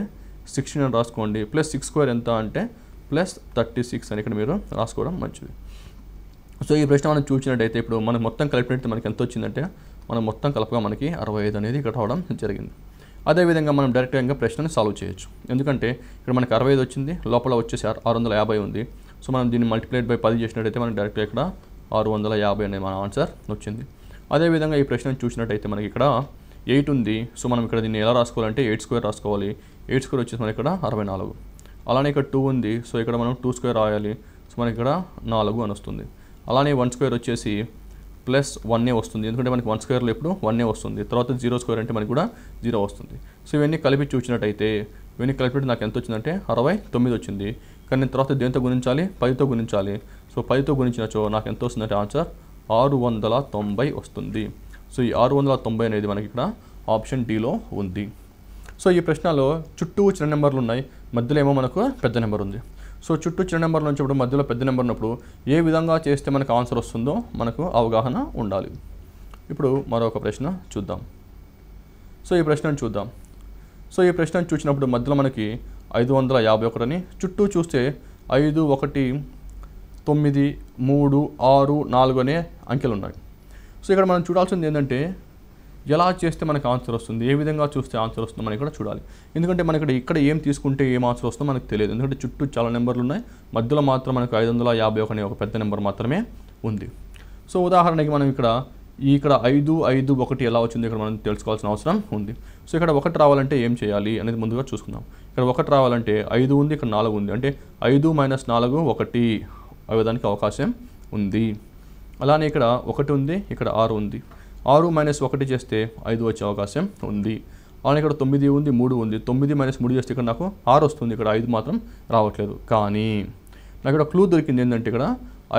16 అని రాసుకోండి, ప్లస్ 6 స్క్వేర్ ఎంత అంటే ప్లస్ 36 అని ఇక్కడ మీరు రాసుకోవడం మంచిది. సో ఈ ప్రశ్న మనం చూసినట్టయితే ఇప్పుడు మనం మొత్తం కలిపినట్టు మనకి ఎంత వచ్చిందంటే మనం మొత్తం కలపగా మనకి 65 అనేది ఇక్కడ రావడం జరిగింది. అదేవిధంగా మనం డైరెక్ట్గా ఇంకా ప్రశ్నని సాల్వ్ చేయొచ్చు. ఎందుకంటే ఇక్కడ మనకి 65 వచ్చింది, లోపల వచ్చేసి 650 ఉంది. సో మనం దీన్ని మల్టిప్లైడ్ బై 10 చేసినట్టయితే మనకి డైరెక్ట్గా ఇక్కడ 650 అనే మన ఆన్సర్ వచ్చింది. అదేవిధంగా ఈ ప్రశ్నను చూసినట్టయితే మనకి ఇక్కడ 8 ఉంది. సో మనం ఇక్కడ దీన్ని ఎలా రాసుకోవాలంటే 8 స్క్వేర్ రాసుకోవాలి. 8 స్క్వేర్ వచ్చేసి మనకి ఇక్కడ 64. అలానే ఇక్కడ 2 ఉంది, సో ఇక్కడ మనం 2 స్క్వేర్ రాయాలి. సో మనకి ఇక్కడ 4 అని వస్తుంది. అలానే 1 స్క్వేర్ వచ్చేసి ప్లస్ 1 వస్తుంది, ఎందుకంటే మనకి 1 స్క్వేర్లో ఎప్పుడు 1 వస్తుంది. తర్వాత 0 స్క్వేర్ అంటే మనకి కూడా 0 వస్తుంది. సో ఇవన్నీ కలిపి చూసినట్టయితే ఇవన్నీ కలిపి నాకు ఎంత వచ్చిందంటే 69 వచ్చింది. కానీ నేను తర్వాత దేంతో గుణించాలి, 10తో గుణించాలి. సో 10తో గుణించినచో నాకు ఎంత వస్తుందంటే ఆన్సర్ 690 వస్తుంది. సో ఈ 690 అనేది మనకి ఇక్కడ ఆప్షన్ డీలో ఉంది. సో ఈ ప్రశ్నలో చుట్టూ చిన్న నెంబర్లు ఉన్నాయి, మధ్యలో ఏమో మనకు పెద్ద నెంబర్ ఉంది. సో చుట్టూ చిన్న నెంబర్ నుంచి ఇప్పుడు మధ్యలో పెద్ద నెంబర్ ఉన్నప్పుడు ఏ విధంగా చేస్తే మనకు ఆన్సర్ వస్తుందో మనకు అవగాహన ఉండాలి. ఇప్పుడు మరొక ప్రశ్న చూద్దాం. సో ఈ ప్రశ్నను చూద్దాం. సో ఈ ప్రశ్నను చూసినప్పుడు మధ్యలో మనకి 551 అని, చుట్టూ చూస్తే 5 1 9, 3, 6, 4 అనే అంకెలు ఉన్నాయి. సో ఇక్కడ మనం చూడాల్సింది ఏంటంటే ఎలా చేస్తే మనకు ఆన్సర్ వస్తుంది, ఏ విధంగా చూస్తే ఆన్సర్ వస్తుందో మనం ఇక్కడ చూడాలి. ఎందుకంటే మనకి ఇక్కడ ఏం తీసుకుంటే ఏం ఆన్సర్ వస్తుందో మనకు తెలియదు. ఎందుకంటే చుట్టూ చాలా నెంబర్లు ఉన్నాయి, మధ్యలో మాత్రం మనకు 551 అనే ఒక పెద్ద నెంబర్ మాత్రమే ఉంది. సో ఉదాహరణకి మనం ఇక్కడ 5, 5, 1 ఎలా వచ్చింది ఇక్కడ మనం తెలుసుకోవాల్సిన అవసరం ఉంది. సో ఇక్కడ 1 రావాలంటే ఏం చేయాలి అనేది ముందుగా చూసుకుందాం. ఇక్కడ 1 రావాలంటే 5 ఉంది, ఇక్కడ 4 ఉంది, అంటే 5 - 4 1 అవ్వడానికి అవకాశం ఉంది. అలానే ఇక్కడ 1 ఉంది, ఇక్కడ 6 ఉంది, 6 - 1 చేస్తే 5 వచ్చే అవకాశం ఉంది. అలానే ఇక్కడ 9 ఉంది, 3 ఉంది, 9 - 3 చేస్తే ఇక్కడ నాకు 6 వస్తుంది, ఇక్కడ 5 మాత్రం రావట్లేదు. కానీ నాకు ఇక్కడ క్లూ దొరికింది ఏంటంటే ఇక్కడ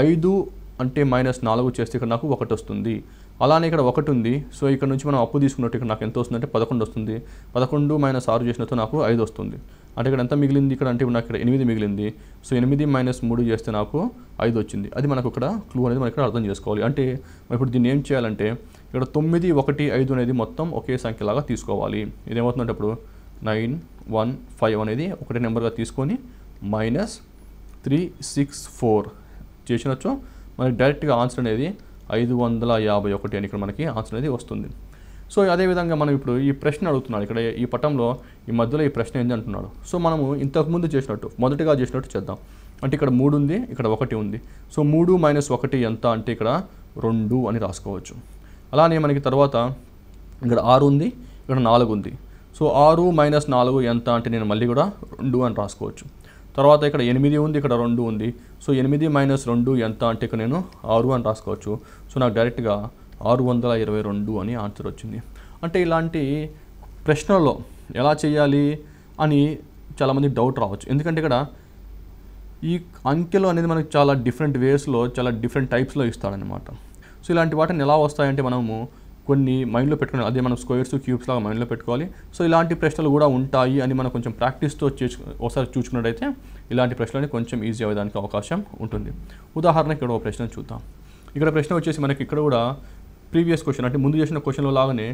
5 అంటే -4 చేస్తే ఇక్కడ నాకు 1 వస్తుంది. అలానే ఇక్కడ 1 ఉంది, సో ఇక్కడ నుంచి మనం అప్పు తీసుకున్నట్టు ఇక్కడ నాకు ఎంత వస్తుందంటే 11 వస్తుంది. 11 - 6 చేసినట్టు నాకు 5 వస్తుంది. అంటే ఇక్కడ ఎంత మిగిలింది ఇక్కడ అంటే నాకు ఇక్కడ 8 మిగిలింది. సో 8 - 3 చేస్తే నాకు 5 వచ్చింది. అది మనకు ఇక్కడ క్లూ అనేది మనం ఇక్కడ అర్థం చేసుకోవాలి. అంటే ఇప్పుడు దీన్ని ఏం చేయాలంటే ఇక్కడ 9, 1, 5 అనేది మొత్తం ఒకే సంఖ్యలాగా తీసుకోవాలి. ఇదేమవుతుందంటే ఇప్పుడు 9, 1, 5 అనేది ఒకటే నెంబర్గా తీసుకొని -3, 6, 4 చేసినచ్చు మనకి డైరెక్ట్గా ఆన్సర్ అనేది 551 అని ఇక్కడ మనకి ఆన్సర్ అనేది వస్తుంది. సో అదేవిధంగా మనం ఇప్పుడు ఈ ప్రశ్న అడుగుతున్నాడు. ఇక్కడ ఈ పటంలో ఈ మధ్యలో ఈ ప్రశ్న ఏంటి అంటున్నాడు. సో మనము ఇంతకుముందు చేసినట్టు మొదటిగా చేసినట్టు చేద్దాం. అంటే ఇక్కడ 3 ఉంది, ఇక్కడ 1 ఉంది. సో 3 - 1 ఎంత అంటే ఇక్కడ 2 అని రాసుకోవచ్చు. అలానే మనకి తర్వాత ఇక్కడ 6 ఉంది, ఇక్కడ 4 ఉంది. సో 6 - 4 ఎంత అంటే నేను మళ్ళీ కూడా 2 అని రాసుకోవచ్చు. తర్వాత ఇక్కడ 8 ఉంది, ఇక్కడ 2 ఉంది. సో 8 - 2 ఎంత అంటే ఇక్కడ నేను 6 అని రాసుకోవచ్చు. సో నాకు డైరెక్ట్గా 622 అని ఆన్సర్ వచ్చింది. అంటే ఇలాంటి ప్రశ్నలో ఎలా చేయాలి అని చాలామంది డౌట్ రావచ్చు. ఎందుకంటే ఇక్కడ ఈ అంకెలు అనేది మనకు చాలా డిఫరెంట్ వేస్లో, చాలా డిఫరెంట్ టైప్స్లో ఇస్తాడనమాట. సో ఇలాంటి వాటిని ఎలా వస్తాయంటే మనము కొన్ని మైండ్లో పెట్టుకుని, అదే మనం స్క్వేర్స్, క్యూబ్స్ లాగా మైండ్లో పెట్టుకోవాలి. సో ఇలాంటి ప్రశ్నలు కూడా ఉంటాయి అని మనం కొంచెం ప్రాక్టీస్తో ఒకసారి చూసుకున్నట్టయితే ఇలాంటి ప్రశ్నలని కొంచెం ఈజీ అవ్వడానికి అవకాశం ఉంటుంది. ఉదాహరణకి ఇక్కడ ఒక ప్రశ్న చూద్దాం. ఇక్కడ ప్రశ్న వచ్చేసి మనకి ఇక్కడ కూడా ప్రీవియస్ క్వశ్చన్ అంటే ముందు చేసిన క్వశ్చన్లో లాగానే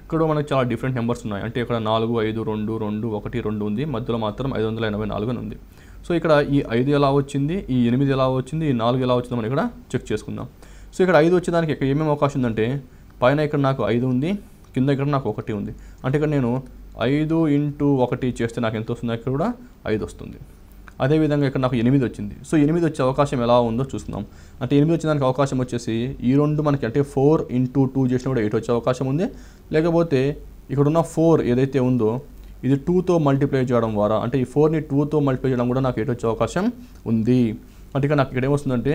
ఇక్కడ మనకు చాలా డిఫరెంట్ నెంబర్స్ ఉన్నాయి. అంటే ఇక్కడ 4, 5, 2, 2, 1, 2 ఉంది, మధ్యలో మాత్రం 584 అని ఉంది. సో ఇక్కడ ఈ 5 ఎలా వచ్చింది, ఈ 8 ఎలా వచ్చింది, ఈ 4 ఎలా వచ్చిందో మనం ఇక్కడ చెక్ చేసుకుందాం. సో ఇక్కడ 5 వచ్చేదానికి ఇక్కడ ఏమేమి అవకాశం ఉందంటే పైన ఇక్కడ నాకు 5 ఉంది, కింద ఇక్కడ నాకు 1 ఉంది. అంటే ఇక్కడ నేను 5 × 1 చేస్తే నాకు ఎంత వస్తుంది, ఇక్కడ కూడా 5 వస్తుంది. అదేవిధంగా ఇక్కడ నాకు 8 వచ్చింది. సో 8 వచ్చే అవకాశం ఎలా ఉందో చూస్తున్నాం. అంటే 8 వచ్చేదానికి అవకాశం వచ్చేసి ఈ రెండు మనకి అంటే 4 × 2 చేసినా కూడా 8 వచ్చే అవకాశం ఉంది. లేకపోతే ఇక్కడ ఉన్న 4 ఏదైతే ఉందో ఇది 2తో మల్టిప్లై చేయడం ద్వారా, అంటే ఈ 4ని 2తో మల్టిప్లై చేయడం కూడా నాకు 8 వచ్చే అవకాశం ఉంది. అంటే ఇక్కడ నాకు ఇక్కడ ఏమొస్తుందంటే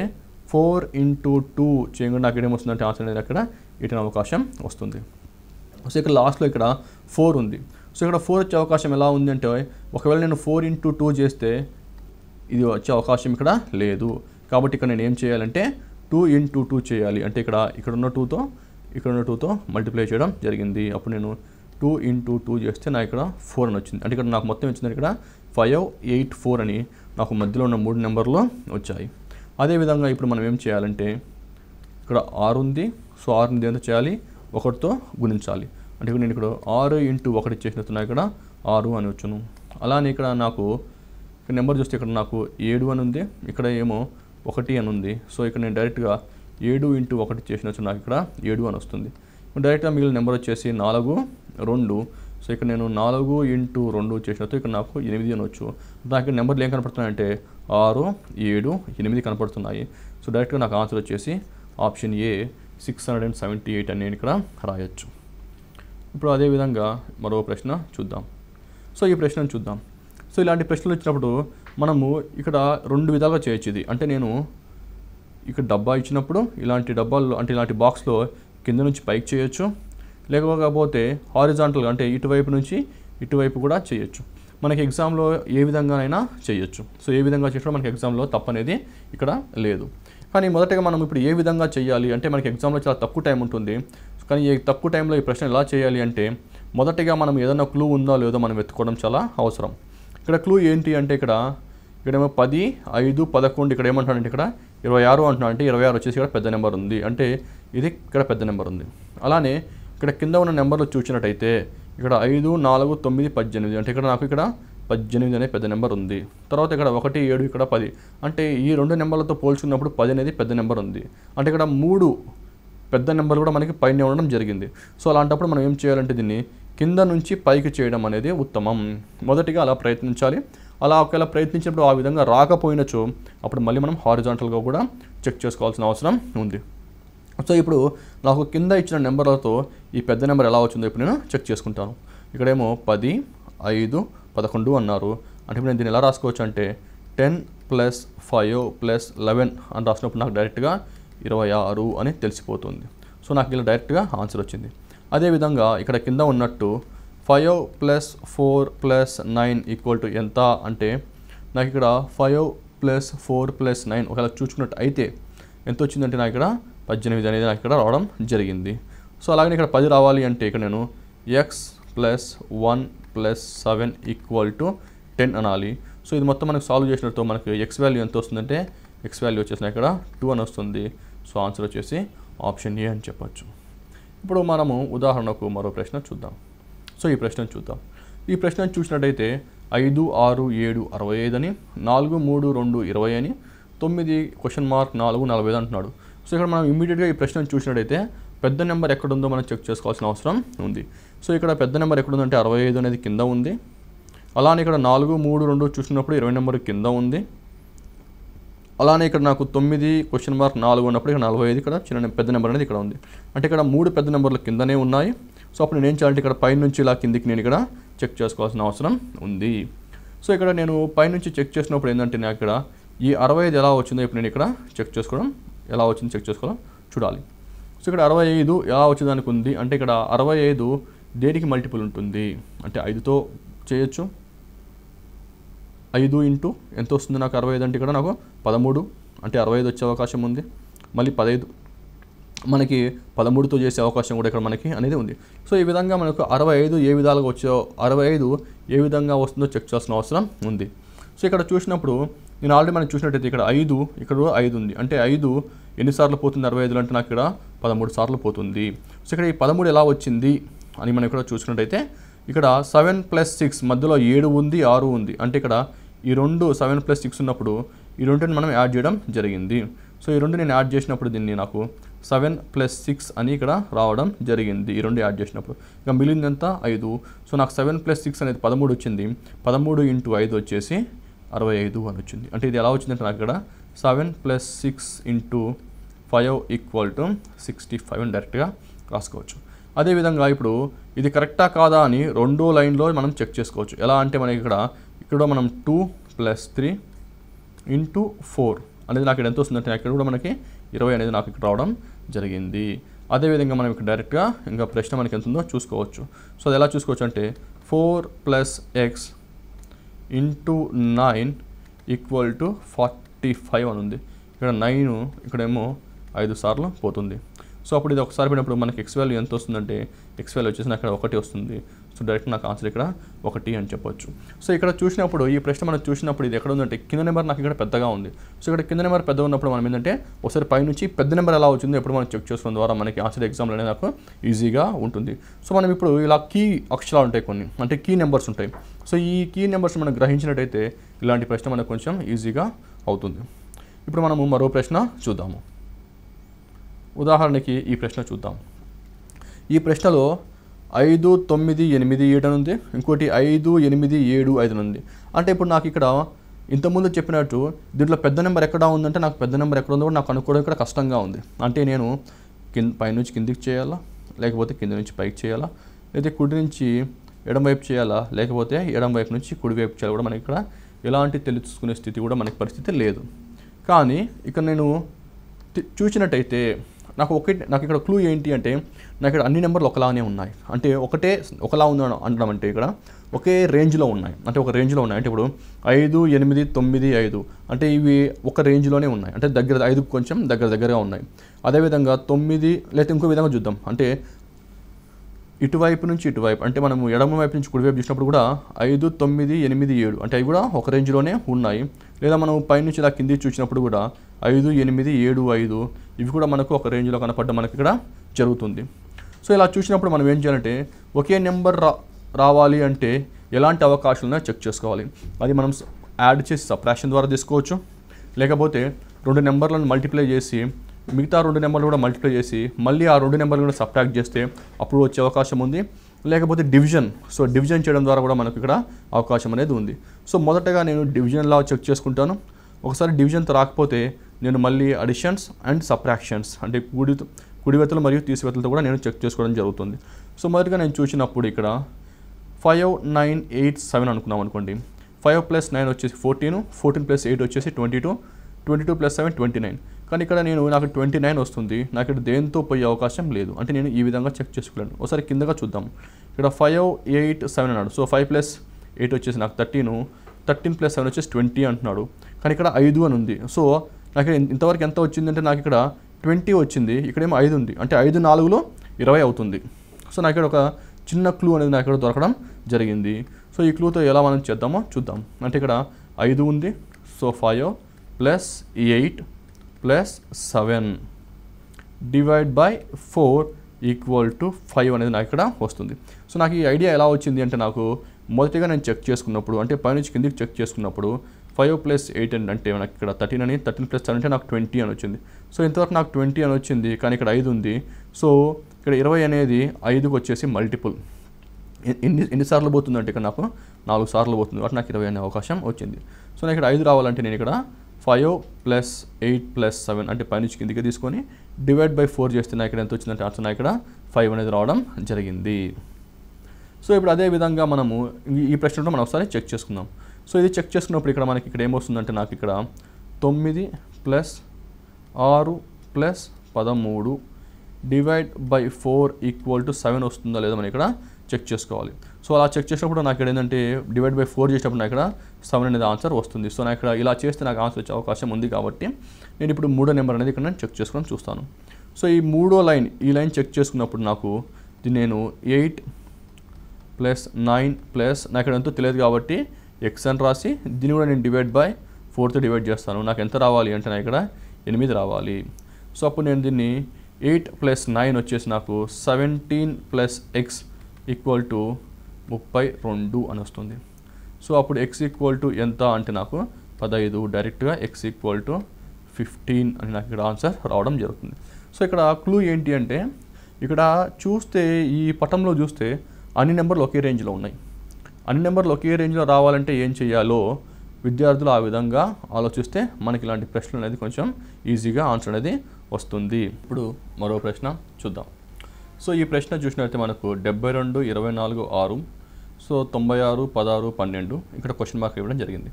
4 × 2 చేయగా నాకు ఇక్కడ ఏమొస్తుందంటే ఆన్సర్ అనేది అక్కడ 8 అవకాశం వస్తుంది. సో ఇక్కడ లాస్ట్లో ఇక్కడ 4 ఉంది. సో ఇక్కడ 4 వచ్చే అవకాశం ఎలా ఉంది అంటే ఒకవేళ నేను 4 × 2 చేస్తే ఇది వచ్చే అవకాశం ఇక్కడ లేదు. కాబట్టి ఇక్కడ నేను ఏం చేయాలంటే 2 × 2 చేయాలి. అంటే ఇక్కడ ఉన్న 2తో మల్టిప్లై చేయడం జరిగింది. అప్పుడు నేను 2 × 2 చేస్తే నాకు ఇక్కడ 4 అని వచ్చింది. అంటే ఇక్కడ నాకు మొత్తం వచ్చింది ఇక్కడ 584 అని నాకు మధ్యలో ఉన్న 3 నెంబర్లు వచ్చాయి. అదేవిధంగా ఇప్పుడు మనం ఏం చేయాలంటే ఇక్కడ 6 ఉంది. సో 6ని దేంతో చేయాలి, 1తో గుణించాలి. అంటే నేను ఇక్కడ 6 × 1 చేసినట్టు నాకు ఇక్కడ 6 అని వచ్చును. అలానే ఇక్కడ నాకు ఇక్కడ నెంబర్ చూస్తే ఇక్కడ నాకు 7 అని ఉంది, ఇక్కడ ఏమో 1 అని ఉంది. సో ఇక్కడ నేను డైరెక్ట్గా 7 × 1 చేసినట్టు నాకు ఇక్కడ 7 అని వస్తుంది. డైరెక్ట్గా మిగిలిన నెంబర్ వచ్చేసి 4, 2. సో ఇక్కడ నేను 4 × 2 చేసినట్టు ఇక్కడ నాకు 8 అని వచ్చు. నాకు ఇక్కడ నెంబర్లు ఏం కనపడుతున్నాయంటే 6, 7, 8 కనపడుతున్నాయి. సో డైరెక్ట్గా నాకు ఆన్సర్ వచ్చేసి ఆప్షన్ ఏ 678 అని నేను ఇక్కడ రాయొచ్చు. ఇప్పుడు అదేవిధంగా మరో ప్రశ్న చూద్దాం. సో ఈ ప్రశ్నను చూద్దాం. సో ఇలాంటి ప్రశ్నలు వచ్చినప్పుడు మనము ఇక్కడ 2 విధాలుగా చేయొచ్చు. ఇది అంటే నేను ఇక్కడ డబ్బా ఇచ్చినప్పుడు ఇలాంటి డబ్బాల్లో అంటే ఇలాంటి బాక్స్లో కింద నుంచి పైకి చేయొచ్చు, లేకపోతే హారిజాంటల్గా అంటే ఇటువైపు నుంచి ఇటువైపు కూడా చేయొచ్చు. మనకి ఎగ్జామ్లో ఏ విధంగానైనా చేయొచ్చు. సో ఏ విధంగా చేసినా మనకి ఎగ్జామ్లో తప్పనేది ఇక్కడ లేదు. కానీ మొదటగా మనం ఇప్పుడు ఏ విధంగా చేయాలి అంటే మనకి ఎగ్జామ్లో చాలా తక్కువ టైం ఉంటుంది. కానీ ఈ తక్కువ టైంలో ఈ ప్రశ్న ఎలా చేయాలి అంటే మొదటగా మనం ఏదైనా క్లూ ఉందో లేదో మనం వెతుక్కోవడం చాలా అవసరం. ఇక్కడ క్లూ ఏంటి అంటే ఇక్కడేమో 10, 5, 11 ఇక్కడ ఏమంటున్నాడంటే ఇక్కడ 26 అంటున్నాడు. అంటే 26 వచ్చేసి ఇక్కడ పెద్ద నెంబర్ ఉంది, అంటే ఇది ఇక్కడ పెద్ద నెంబర్ ఉంది. అలానే ఇక్కడ కింద ఉన్న నెంబర్లు చూసినట్టయితే ఇక్కడ 5, 4, 9, 18 అంటే ఇక్కడ నాకు ఇక్కడ 18 అనే పెద్ద నెంబర్ ఉంది. తర్వాత ఇక్కడ 1, 7 ఇక్కడ 10. అంటే ఈ రెండు నెంబర్లతో పోల్చుకున్నప్పుడు 10 అనేది పెద్ద నెంబర్ ఉంది. అంటే ఇక్కడ 3 పెద్ద నెంబర్లు కూడా మనకి పైనే ఉండడం జరిగింది. సో అలాంటప్పుడు మనం ఏం చేయాలంటే దీన్ని కింద నుంచి పైకి చేయడం అనేది ఉత్తమం. మొదటిగా అలా ప్రయత్నించాలి. అలా ఒకవేళ ప్రయత్నించినప్పుడు ఆ విధంగా రాకపోయినచో అప్పుడు మళ్ళీ మనం హారిజాంటల్గా కూడా చెక్ చేసుకోవాల్సిన అవసరం ఉంది. సో ఇప్పుడు నాకు కింద ఇచ్చిన నెంబర్లతో ఈ పెద్ద నెంబర్ ఎలా వచ్చిందో ఇప్పుడు నేను చెక్ చేసుకుంటాను. ఇక్కడేమో 10, 5, 11 అన్నారు. అంటే ఇప్పుడు నేను దీన్ని ఎలా రాసుకోవచ్చు అంటే 10 + 5 + 11 అని రాసినప్పుడు నాకు డైరెక్ట్గా 26 అని తెలిసిపోతుంది. సో నాకు ఇలా డైరెక్ట్గా ఆన్సర్ వచ్చింది. అదేవిధంగా ఇక్కడ కింద ఉన్నట్టు 5 + 4 + 9 = ఎంత అంటే నాకు ఇక్కడ 5 + 4 + 9 ఒకవేళ చూసుకున్నట్టు అయితే ఎంత వచ్చిందంటే నాకు ఇక్కడ 18 అనేది నాకు ఇక్కడ రావడం జరిగింది. సో అలాగే ఇక్కడ 10 రావాలి అంటే ఇక్కడ నేను x + 1 + 7 = 10 అనాలి. సో ఇది మొత్తం మనకు సాల్వ్ చేసినట్టు మనకి x వాల్యూ ఎంత వస్తుందంటే x వాల్యూ వచ్చేసి ఇక్కడ 2 అని వస్తుంది. సో ఆన్సర్ వచ్చేసి ఆప్షన్ ఏ అని చెప్పొచ్చు. ఇప్పుడు మనము ఉదాహరణకు మరో ప్రశ్న చూద్దాం. సో ఈ ప్రశ్నను చూద్దాం. ఈ ప్రశ్నను చూసినట్టయితే 5, 6, 7 65 అని, 4, 3, 2 20 అని, 9 (4 45 అంటున్నాడు. సో ఇక్కడ మనం ఇమీడియట్గా ఈ ప్రశ్నను చూసినట్టయితే పెద్ద నెంబర్ ఎక్కడుందో మనం చెక్ చేసుకోవాల్సిన అవసరం ఉంది. సో ఇక్కడ పెద్ద నెంబర్ ఎక్కడుందంటే 65 అనేది కింద ఉంది. అలానే ఇక్కడ 4, 3, 2 చూసినప్పుడు 20 నెంబర్ కింద ఉంది. అలానే ఇక్కడ నాకు 9 (4 ఉన్నప్పుడు ఇక్కడ 45 ఇక్కడ చిన్న పెద్ద నెంబర్ అనేది ఇక్కడ ఉంది. అంటే ఇక్కడ 3 పెద్ద నెంబర్లు కిందనే ఉన్నాయి. సో అప్పుడు నేను ఏం చేయాలంటే ఇక్కడ పైనుంచి ఇలా కిందికి నేను ఇక్కడ చెక్ చేసుకోవాల్సిన అవసరం ఉంది. సో ఇక్కడ నేను పైనుంచి చెక్ చేసినప్పుడు ఏంటంటే నాకు ఇక్కడ ఈ 65 ఎలా వచ్చిందో ఇప్పుడు నేను ఇక్కడ చెక్ చేసుకోవడం ఎలా వచ్చిందో చెక్ చేసుకోవడం చూడాలి. సో ఇక్కడ 65 ఎలా వచ్చేదానికి ఉంది అంటే ఇక్కడ 65 దేనికి మల్టిపుల్ ఉంటుంది అంటే 5తో చేయొచ్చు. 5 ఇంటూ ఎంత వస్తుంది నాకు 65 అంటే ఇక్కడ నాకు 13 అంటే 65 వచ్చే అవకాశం ఉంది. మళ్ళీ 15 మనకి 13తో చేసే అవకాశం కూడా ఇక్కడ మనకి అనేది ఉంది. సో ఈ విధంగా మనకు 65 ఏ విధాలుగా వచ్చో 65 ఏ విధంగా వస్తుందో చెక్ చేయాల్సిన అవసరం ఉంది. సో ఇక్కడ చూసినప్పుడు నేను ఆల్రెడీ మనం చూసినట్టయితే ఇక్కడ 5 ఇక్కడ 5 ఉంది. అంటే 5 ఎన్నిసార్లు పోతుంది 65 అంటే నాకు ఇక్కడ 13 సార్లు పోతుంది. సో ఇక్కడ ఈ 13 ఎలా వచ్చింది అని మనం ఇక్కడ చూసినట్టయితే ఇక్కడ 7 + 6 మధ్యలో 7 ఉంది 6 ఉంది. అంటే ఇక్కడ ఈ రెండు 7 + 6 ఉన్నప్పుడు ఈ రెండుని మనం యాడ్ చేయడం జరిగింది. సో ఈ రెండు నేను యాడ్ చేసినప్పుడు దీన్ని నాకు 7 + 6 అని ఇక్కడ రావడం జరిగింది. ఈ రెండు యాడ్ చేసినప్పుడు ఇక మిగిలిందంతా 5. సో నాకు 7 + 6 అనేది 13 వచ్చింది. 13 × 5 వచ్చేసి 65 అని వచ్చింది. అంటే ఇది ఎలా వచ్చిందంటే నాకు ఇక్కడ 7 + 6 × 5 = 65 అని డైరెక్ట్గా రాసుకోవచ్చు. అదేవిధంగా ఇప్పుడు ఇది కరెక్టా కాదా అని రెండో లైన్లో మనం చెక్ చేసుకోవచ్చు. ఎలా అంటే మనకి ఇక్కడ మనం 2 + 3 × 4 అనేది నాకు ఇక్కడ ఎంత వస్తుందంటే ఇక్కడ కూడా మనకి 20 అనేది నాకు ఇక్కడ రావడం జరిగింది. అదేవిధంగా మనం ఇక్కడ డైరెక్ట్గా ఇంకా ప్రశ్న మనకి ఎంత ఉందో చూసుకోవచ్చు. సో అది ఎలా చూసుకోవచ్చు అంటే 4 + x × 9 = 45 అని ఉంది. ఇక్కడ 9 ఇక్కడేమో 5 సార్లు పోతుంది. సో అప్పుడు ఇది ఒకసారి పోయినప్పుడు మనకి x వాల్యూ ఎంత వస్తుందంటే x వాల్యూ వచ్చేసి నాకు ఇక్కడ 1 వస్తుంది. సో డైరెక్ట్ నాకు ఆన్సర్ ఇక్కడ 1 అని చెప్పొచ్చు. సో ఇక్కడ చూసినప్పుడు ఈ ప్రశ్న మనం చూసినప్పుడు ఇది ఎక్కడ ఉందంటే కింద నెంబర్ నాకు ఇక్కడ పెద్దగా ఉంది. సో ఇక్కడ కింద నెంబర్ పెద్దగా ఉన్నప్పుడు మనం ఏంటంటే ఒకసారి పైనుంచి పెద్ద నెంబర్ ఎలా వచ్చిందో ఎప్పుడు మనం చెక్ చేసుకోవడం ద్వారా మనకి ఆన్సర్ ఎగ్జామ్లో అనేది నాకు ఈజీగా ఉంటుంది. సో మనం ఇప్పుడు ఇలా కీ అక్షరాలు ఉంటాయి కొన్ని అంటే కీ నెంబర్స్ ఉంటాయి. సో ఈ కీ నెంబర్స్ మనం గ్రహించినట్టయితే ఇలాంటి ప్రశ్న మనకు కొంచెం ఈజీగా అవుతుంది. ఇప్పుడు మనము మరో ప్రశ్న చూద్దాము. ఉదాహరణకి ఈ ప్రశ్న చూద్దాం. ఈ ప్రశ్నలో 5, 9, 8, 7 అని ఉంది. ఇంకోటి 5, 8, 7, 5 అని ఉంది. అంటే ఇప్పుడు నాకు ఇక్కడ ఇంతకుముందు చెప్పినట్టు దీంట్లో పెద్ద నెంబర్ ఎక్కడ ఉందంటే నాకు పెద్ద నెంబర్ ఎక్కడ ఉందో కూడా నాకు అనుకోవడం ఇక్కడ కష్టంగా ఉంది. అంటే నేను పైనుంచి కిందికి చేయాలా లేకపోతే కింద నుంచి పైకి చేయాలా లేదా కుడి నుంచి ఎడమ వైపు చేయాలా లేకపోతే ఎడమ వైపు నుంచి కుడి వైపు చేయాలి కూడా మనకి ఇక్కడ ఎలాంటి తెలుసుకునే స్థితి కూడా మనకి పరిస్థితి లేదు. కానీ ఇక్కడ నేను చూసినట్టయితే నాకు ఇక్కడ క్లూ ఏంటి అంటే నాకు ఇక్కడ అన్ని నెంబర్లు ఒకలానే ఉన్నాయి. అంటే ఒకలా ఉంది అనడం అంటే ఇక్కడ ఒకే రేంజ్లో ఉన్నాయి. అంటే ఒక రేంజ్లో ఉన్నాయి. అంటే ఇప్పుడు 5, 8, 9, 5 అంటే ఇవి ఒక రేంజ్లోనే ఉన్నాయి. అంటే 5 కొంచెం దగ్గరగా ఉన్నాయి. అదేవిధంగా 9 లేకపోతే ఇంకో విధంగా చూద్దాం. అంటే ఇటువైపు నుంచి ఇటువైపు అంటే మనము ఎడమ వైపు నుంచి కుడివైపు చూసినప్పుడు కూడా 5, 9, 8, 7 అంటే అవి కూడా ఒక రేంజ్లోనే ఉన్నాయి. లేదా మనం పైనుంచి ఇలా కింది చూసినప్పుడు కూడా 5, 8, 7, 5 ఇవి కూడా మనకు ఒక రేంజ్లో కనపడడం మనకి ఇక్కడ జరుగుతుంది. సో ఇలా చూసినప్పుడు మనం ఏం చేయాలంటే ఒకే నెంబర్ రావాలి అంటే ఎలాంటి అవకాశాలు ఉన్నాయో చెక్ చేసుకోవాలి. అది మనం యాడ్ చేసి సబ్ట్రాక్షన్ ద్వారా తీసుకోవచ్చు, లేకపోతే 2 నెంబర్లను మల్టిప్లై చేసి మిగతా 2 నెంబర్లు కూడా మల్టిప్లై చేసి మళ్ళీ ఆ 2 నెంబర్లు కూడా సబ్ట్రాక్ట్ చేస్తే అప్పుడు వచ్చే అవకాశం ఉంది. లేకపోతే డివిజన్, సో డివిజన్ చేయడం ద్వారా కూడా మనకు ఇక్కడ అవకాశం అనేది ఉంది. సో మొదటగా నేను డివిజన్ లా చెక్ చేసుకుంటాను. ఒకసారి డివిజన్తో రాకపోతే నేను మళ్ళీ అడిషన్స్ అండ్ సబ్ట్రాక్షన్స్ అంటే కుడివెత్తలు మరియు తీసివెత్తలతో కూడా నేను చెక్ చేసుకోవడం జరుగుతుంది. సో మొదటిగా నేను చూసినప్పుడు ఇక్కడ 5, 9, 8, 7 అనుకున్నాం అనుకోండి. 5 + 9 వచ్చేసి 14, 14 + 8 వచ్చేసి 22, 22 + 7 29. కానీ ఇక్కడ నాకు 29 వస్తుంది. నాకు ఇక్కడ దేంతో పోయే అవకాశం లేదు. అంటే నేను ఈ విధంగా చెక్ చేసుకోలేను. ఒకసారి కిందగా చూద్దాం. ఇక్కడ 5, 8, 7 అన్నాడు. సో 5 + 8 వచ్చేసి నాకు 13, 13 + 7 వచ్చేసి 20 అంటున్నాడు. కానీ ఇక్కడ 5 అని ఉంది. సో నాకు ఇంతవరకు ఎంత వచ్చిందంటే నాకు ఇక్కడ 20 వచ్చింది. ఇక్కడేమో 5 ఉంది. అంటే 5 4లో 20 అవుతుంది. సో నాకు ఇక్కడ ఒక చిన్న క్లూ అనేది నాకు ఇక్కడ దొరకడం జరిగింది. సో ఈ క్లూతో ఎలా మనం చేద్దామో చూద్దాం. అంటే ఇక్కడ 5 ఉంది. సో 5 + 8 + 7 / 4 = 5 అనేది నాకు ఇక్కడ వస్తుంది. సో నాకు ఈ ఐడియా ఎలా వచ్చింది అంటే నాకు మొదటిగా నేను చెక్ చేసుకున్నప్పుడు అంటే పైనుంచి కిందికి చెక్ చేసుకున్నప్పుడు 5 + 8 అంటే నాకు ఇక్కడ 13 అని, 13 + 7 అంటే నాకు 20 అని వచ్చింది. సో ఇంతవరకు నాకు 20 అని వచ్చింది. కానీ ఇక్కడ 5 ఉంది. సో ఇక్కడ 20 అనేది 5కి వచ్చేసి మల్టిపుల్ ఎన్నిసార్లు పోతుందంటే ఇక్కడ నాకు 4 సార్లు పోతుంది. కాబట్టి నాకు 20 అనే అవకాశం వచ్చింది. సో నాకు ఇక్కడ 5 రావాలంటే నేను ఇక్కడ 5 + 8 + 7 అంటే పైనుంచి కిందికి తీసుకొని / 4 చేస్తే నాకు ఇక్కడ ఎంత వచ్చిందంటే ఆన్సర్ నాకు ఇక్కడ 5 అనేది రావడం జరిగింది. సో ఇప్పుడు అదే విధంగా మనము ఈ ప్రశ్నలో మనం ఒకసారి చెక్ చేసుకుందాం. సో ఇది చెక్ చేసుకున్నప్పుడు ఇక్కడ మనకి ఇక్కడ ఏమొస్తుందంటే నాకు ఇక్కడ 9 + 6 + 13 / 4 = 7 వస్తుందా లేదా మనం ఇక్కడ చెక్ చేసుకోవాలి. సో అలా చెక్ చేసినప్పుడు నాకు ఇక్కడ ఏంటంటే / 4 చేసినప్పుడు నాకు ఇక్కడ 7 అనేది ఆన్సర్ వస్తుంది. సో నాకు ఇక్కడ ఇలా చేస్తే నాకు ఆన్సర్ వచ్చే అవకాశం ఉంది. కాబట్టి నేను ఇప్పుడు 3వ నెంబర్ అనేది ఇక్కడ నేను చెక్ చేసుకొని చూస్తాను. సో ఈ 3వ లైన్ ఈ లైన్ చెక్ చేసుకున్నప్పుడు నాకు దీన్ని నేను 8 + 9 + నాకు ఇక్కడ ఎంతో తెలియదు కాబట్టి x అని రాసి దీన్ని కూడా నేను / 4తో డివైడ్ చేస్తాను. నాకు ఎంత రావాలి అంటే నాకు ఇక్కడ 8 రావాలి. సో అప్పుడు నేను దీన్ని 8 + 9 వచ్చేసి నాకు 17 + x = 32 అని వస్తుంది. సో అప్పుడు x = ఎంత అంటే నాకు 15. డైరెక్ట్గా x = 15 అని నాకు ఇక్కడ ఆన్సర్ రావడం జరుగుతుంది. సో ఇక్కడ క్లూ ఏంటి అంటే ఇక్కడ చూస్తే ఈ పటంలో చూస్తే అన్ని నెంబర్లు ఒకే రేంజ్లో ఉన్నాయి. అన్ని నెంబర్లు ఒకే రేంజ్లో రావాలంటే ఏం చేయాలో విద్యార్థులు ఆ విధంగా ఆలోచిస్తే మనకి ఇలాంటి ప్రశ్నలు అనేది కొంచెం ఈజీగా ఆన్సర్ అనేది వస్తుంది. ఇప్పుడు మరో ప్రశ్న చూద్దాం. సో ఈ ప్రశ్న చూసినట్లయితే మనకు 72, 24, 6, సో 96, 16, 12 ఇక్కడ క్వశ్చన్ మార్క్ ఇవ్వడం జరిగింది.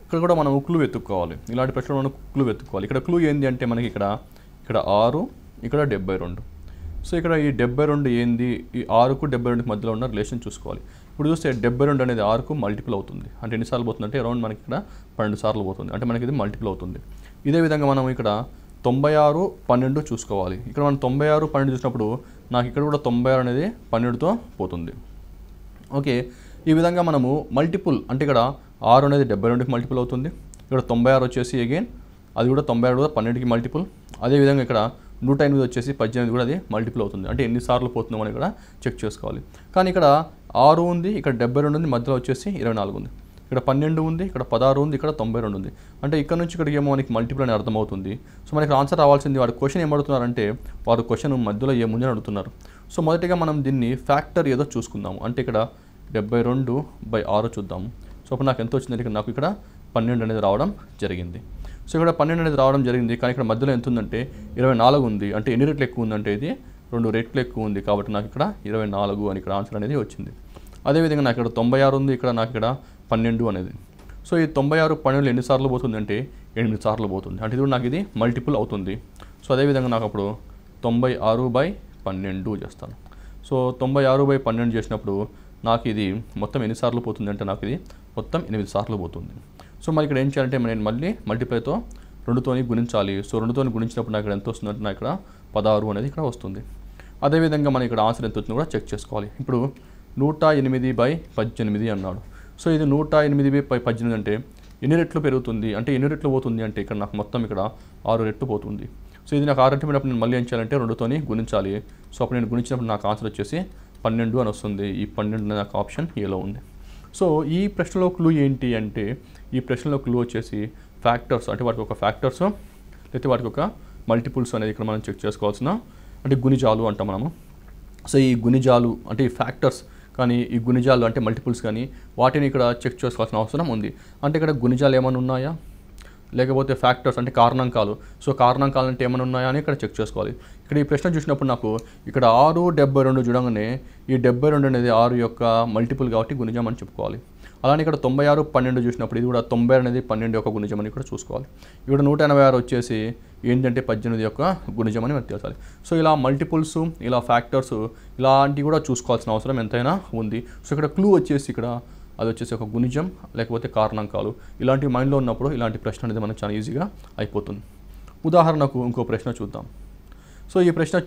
ఇక్కడ కూడా మనం క్లూ వెతుక్కోవాలి. ఇలాంటి ప్రశ్నలు మనం క్లూ వెతుక్కోవాలి. ఇక్కడ క్లూ ఏంటి అంటే మనకి ఇక్కడ 6, ఇక్కడ 72. సో ఇక్కడ ఈ 72 ఏంది, ఈ 6కు 72కి మధ్యలో ఉన్న రిలేషన్ చూసుకోవాలి. ఇప్పుడు చూస్తే 72 అనేది 6కు మల్టిపుల్ అవుతుంది. అంటే ఎన్నిసార్లు పోతుంది అంటే అరౌండ్ మనకి ఇక్కడ 12 సార్లు పోతుంది. అంటే మనకి ఇది మల్టిపుల్ అవుతుంది. ఇదే విధంగా మనం ఇక్కడ 96, 12 చూసుకోవాలి. ఇక్కడ మనం 96, 12 చూసినప్పుడు నాకు ఇక్కడ కూడా 96 అనేది 12తో పోతుంది. ఓకే, ఈ విధంగా మనము మల్టిపుల్ అంటే ఇక్కడ 6 అనేది 72కి మల్టిపుల్ అవుతుంది. ఇక్కడ 96 వచ్చేసి అగైన్ అది కూడా 96 కూడా 12కి మల్టిపుల్. అదేవిధంగా ఇక్కడ 108 వచ్చేసి 18 కూడా అది మల్టిపుల్ అవుతుంది. అంటే ఎన్నిసార్లు పోతుందో మనం ఇక్కడ చెక్ చేసుకోవాలి. కానీ ఇక్కడ 6 ఉంది, ఇక్కడ 72 ఉంది, మధ్యలో వచ్చేసి 24 ఉంది. ఇక్కడ 12 ఉంది, ఇక్కడ 16 ఉంది, ఇక్కడ 92 ఉంది. అంటే ఇక్కడ నుంచి ఇక్కడికి ఏమో మనకి మల్టిపుల్ అని అర్థమవుతుంది. సో మనకి ఆన్సర్ రావాల్సింది వాడు క్వశ్చన్ ఏం అడుగుతున్నారంటే వారు క్వశ్చన్ మధ్యలో ఏముందని అడుగుతున్నారు. సో మొదటిగా మనం దీన్ని ఫ్యాక్టర్ ఏదో చూసుకుందాము. అంటే ఇక్కడ 72/6 చూద్దాము. సో అప్పుడు నాకు ఎంత వచ్చిందంటే నాకు ఇక్కడ 12 అనేది రావడం జరిగింది. సో ఇక్కడ 12 అనేది రావడం జరిగింది. కానీ ఇక్కడ మధ్యలో ఎంత ఉందంటే 24 ఉంది. అంటే ఎన్ని రెట్లు ఎక్కువ ఉందంటే ఇది 2 రెట్లు ఎక్కువ ఉంది. కాబట్టి నాకు ఇక్కడ 24 అని ఇక్కడ ఆన్సర్ అనేది వచ్చింది. అదేవిధంగా నాకు ఇక్కడ 96 ఉంది, ఇక్కడ నాకు ఇక్కడ 12 అనేది. సో ఈ 96, 12 ఎన్నిసార్లు పోతుంది అంటే 8 సార్లు పోతుంది. అంటే ఇది కూడా నాకు ఇది మల్టిపుల్ అవుతుంది. సో అదేవిధంగా నాకు అప్పుడు 96/12 చేస్తాను. సో 96/12 చేసినప్పుడు నాకు ఇది మొత్తం ఎన్నిసార్లు పోతుంది అంటే నాకు ఇది మొత్తం 8 సార్లు పోతుంది. సో మరి ఇక్కడ ఏం చేయాలంటే నేను మళ్ళీ మల్టిప్లైతో 2తో గుణించాలి. సో 2తో గుణించినప్పుడు నాకు ఇక్కడ ఎంత వస్తుందంటే నాకు ఇక్కడ 16 అనేది ఇక్కడ వస్తుంది. అదేవిధంగా మనం ఇక్కడ ఆన్సర్ ఎంత వచ్చిందో కూడా చెక్ చేసుకోవాలి. ఇప్పుడు 108/18 అన్నాడు. సో ఇది 108/18 అంటే ఎన్ని రెట్లు పెరుగుతుంది అంటే ఎన్ని రెట్లు పోతుంది అంటే ఇక్కడ నాకు మొత్తం ఇక్కడ 6 రెట్లు పోతుంది. సో ఇది నాకు 6 రెట్లు పోయినప్పుడు నేను మళ్ళీ ఏం చేయాలంటే 2తో గుణించాలి. సో అప్పుడు నేను గుణించినప్పుడు నాకు ఆన్సర్ వచ్చేసి 12 అని వస్తుంది. ఈ 12 నాకు ఆప్షన్ ఏలో ఉంది. సో ఈ ప్రశ్నలో క్లూ ఏంటి అంటే ఈ ప్రశ్నలో క్లూ వచ్చేసి ఫ్యాక్టర్స్, అంటే వాటికి ఒక ఫ్యాక్టర్స్ లేకపోతే వాటికి ఒక మల్టిపుల్స్ అనేది ఇక్కడ మనం చెక్ చేసుకోవాల్సిన, అంటే గుణిజాలు అంటాం మనము. సో ఈ గుణిజాలు అంటే ఈ ఫ్యాక్టర్స్ కానీ ఈ గుణిజాలు అంటే మల్టిపుల్స్ కానీ వాటిని ఇక్కడ చెక్ చేసుకోవాల్సిన అవసరం ఉంది. అంటే ఇక్కడ గుణిజాలు ఏమైనా ఉన్నాయా లేకపోతే ఫ్యాక్టర్స్ అంటే కారణాంకాలు, సో కారణాంకాలు అంటే ఏమైనా ఉన్నాయా అని ఇక్కడ చెక్ చేసుకోవాలి. ఇక్కడ ఈ ప్రశ్న చూసినప్పుడు నాకు ఇక్కడ 6, 72 చూడగానే ఈ 72 అనేది 6 యొక్క మల్టిపుల్ కాబట్టి గుణిజం అని చెప్పుకోవాలి. అలానే ఇక్కడ 96, 12 చూసినప్పుడు ఇది కూడా 90 అనేది 12 యొక్క గుణిజం అని ఇక్కడ చూసుకోవాలి. ఇక్కడ 186 వచ్చేసి ఏంటంటే 18 యొక్క గుణిజం అని మనకు తెలియాలి. సో ఇలా మల్టిపుల్స్, ఇలా ఫ్యాక్టర్స్ ఇలాంటివి కూడా చూసుకోవాల్సిన అవసరం ఎంతైనా ఉంది. సో ఇక్కడ క్లూ వచ్చేసి ఇక్కడ అది వచ్చేసి ఒక గుణిజం లేకపోతే కారణాంకాలు, ఇలాంటి మైండ్లో ఉన్నప్పుడు ఇలాంటి ప్రశ్న అనేది మనకు చాలా ఈజీగా అయిపోతుంది. ఉదాహరణకు ఇంకో ప్రశ్న చూద్దాం. సో ఈ ప్రశ్న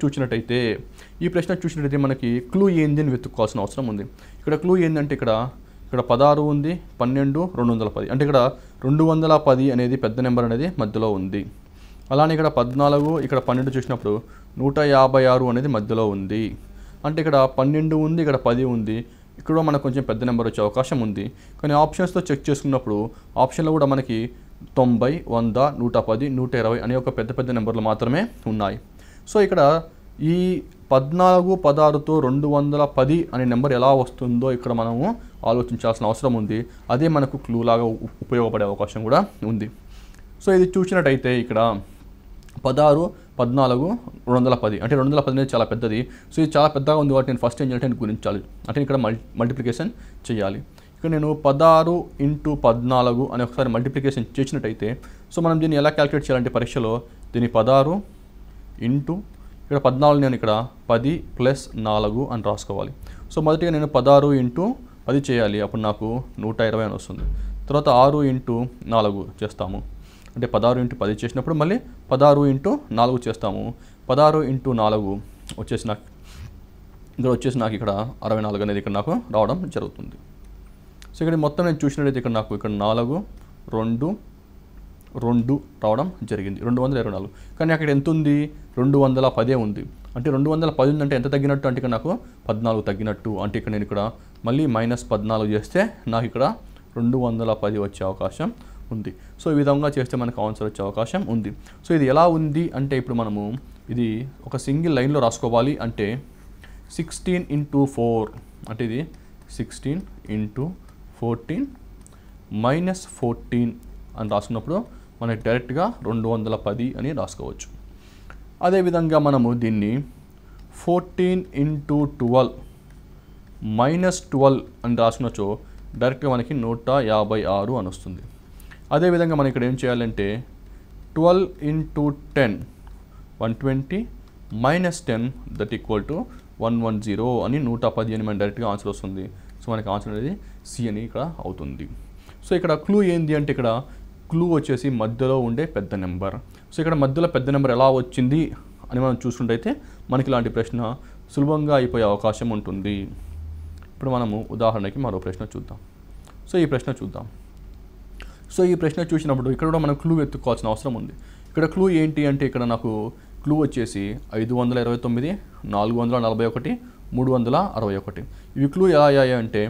చూసినట్టయితే మనకి క్లూ ఏంది అని వెతుక్కోవాల్సిన అవసరం ఉంది. ఇక్కడ క్లూ ఏంటంటే ఇక్కడ 16 ఉంది, 12, 210, అంటే ఇక్కడ 210 అనేది పెద్ద నెంబర్ అనేది మధ్యలో ఉంది. అలానే ఇక్కడ 14, ఇక్కడ 12 చూసినప్పుడు 156 అనేది మధ్యలో ఉంది. అంటే ఇక్కడ 12 ఉంది, ఇక్కడ 10 ఉంది, ఇక్కడ మనకు కొంచెం పెద్ద నెంబర్ వచ్చే అవకాశం ఉంది. కానీ ఆప్షన్స్తో చెక్ చేసుకున్నప్పుడు ఆప్షన్లో కూడా మనకి 90, 100, 110, 120 అనే ఒక పెద్ద పెద్ద నెంబర్లు మాత్రమే ఉన్నాయి. సో ఇక్కడ ఈ 14, 16తో 210 అనే నెంబర్ ఎలా వస్తుందో ఇక్కడ మనము ఆలోచించాల్సిన అవసరం ఉంది. అదే మనకు క్లూ లాగా ఉపయోగపడే అవకాశం కూడా ఉంది. సో ఇది చూసినట్టయితే ఇక్కడ 16, 14, 210, అంటే 210 అనేది చాలా పెద్దది. సో ఇది చాలా పెద్దగా ఉంది కాబట్టి నేను ఫస్ట్ ఏం చేయాలంటే గుణించాలి, అంటే ఇక్కడ మల్టిప్లికేషన్ చేయాలి. ఇక్కడ నేను 16 × 14 అని ఒకసారి మల్టిప్లికేషన్ చేసినట్టయితే సో మనం దీన్ని ఎలా క్యాలిక్యులేట్ చేయాలంటే పరీక్షలో దీన్ని 16 ఇంటూ ఇక్కడ 14 నేను ఇక్కడ 10 + 4 అని రాసుకోవాలి. సో మొదటిగా నేను 16 × 10 చేయాలి, అప్పుడు నాకు 120 అని వస్తుంది. తర్వాత 6 × 4 చేస్తాము, అంటే 16 × 10 చేసినప్పుడు మళ్ళీ 16 × 4 చేస్తాము. 16 × 4 వచ్చేసి నాకు ఇక్కడ 64 అనేది ఇక్కడ నాకు రావడం జరుగుతుంది. సో ఇక్కడ మొత్తం నేను చూసినట్టయితే ఇక్కడ నాకు ఇక్కడ 4, 2, 2 రావడం జరిగింది, 224. కానీ అక్కడ ఎంత ఉంది, 210 ఉంది. అంటే 210 ఉందంటే ఎంత తగ్గినట్టు, అంటే ఇక్కడ నాకు 14 తగ్గినట్టు. అంటే ఇక్కడ నేను ఇక్కడ మళ్ళీ -14 చేస్తే నాకు ఇక్కడ 210 వచ్చే అవకాశం ఉంది. సో ఈ విధంగా చేస్తే మనకు ఆన్సర్ వచ్చే అవకాశం ఉంది. సో ఇది ఎలా ఉంది అంటే ఇప్పుడు మనము ఇది ఒక సింగిల్ లైన్లో రాసుకోవాలి. అంటే 16 × 4 అంటే ఇది 16 × 14 - 14 అని రాసుకున్నప్పుడు మనకి డైరెక్ట్గా 210 అని రాసుకోవచ్చు. అదేవిధంగా మనము దీన్ని 14 × 12 - 12 అని రాసుకున్నచో డైరెక్ట్గా మనకి 156 అని వస్తుంది. అదేవిధంగా మనం ఇక్కడ ఏం చేయాలంటే 12 × 10 120 - 10 దట్ ఈక్వల్ టు 110 అని 110 అని మనకి డైరెక్ట్గా ఆన్సర్ వస్తుంది. సో మనకి ఆన్సర్ అనేది సి అని ఇక్కడ అవుతుంది. సో ఇక్కడ క్లూ ఏంది అంటే ఇక్కడ క్లూ వచ్చేసి మధ్యలో ఉండే పెద్ద నెంబర్. సో ఇక్కడ మధ్యలో పెద్ద నెంబర్ ఎలా వచ్చింది అని మనం చూసుకుంటే మనకి ఇలాంటి ప్రశ్న సులభంగా అయిపోయే అవకాశం ఉంటుంది. ఇప్పుడు మనము ఉదాహరణకి మరో ప్రశ్న చూద్దాం. సో ఈ ప్రశ్న చూసినప్పుడు ఇక్కడ కూడా మనం క్లూ వెతుక్కోవాల్సిన అవసరం ఉంది. ఇక్కడ క్లూ ఏంటి అంటే ఇక్కడ నాకు క్లూ వచ్చేసి 529, 441, 361. ఇవి క్లూ ఎలా అయ్యాయి అంటే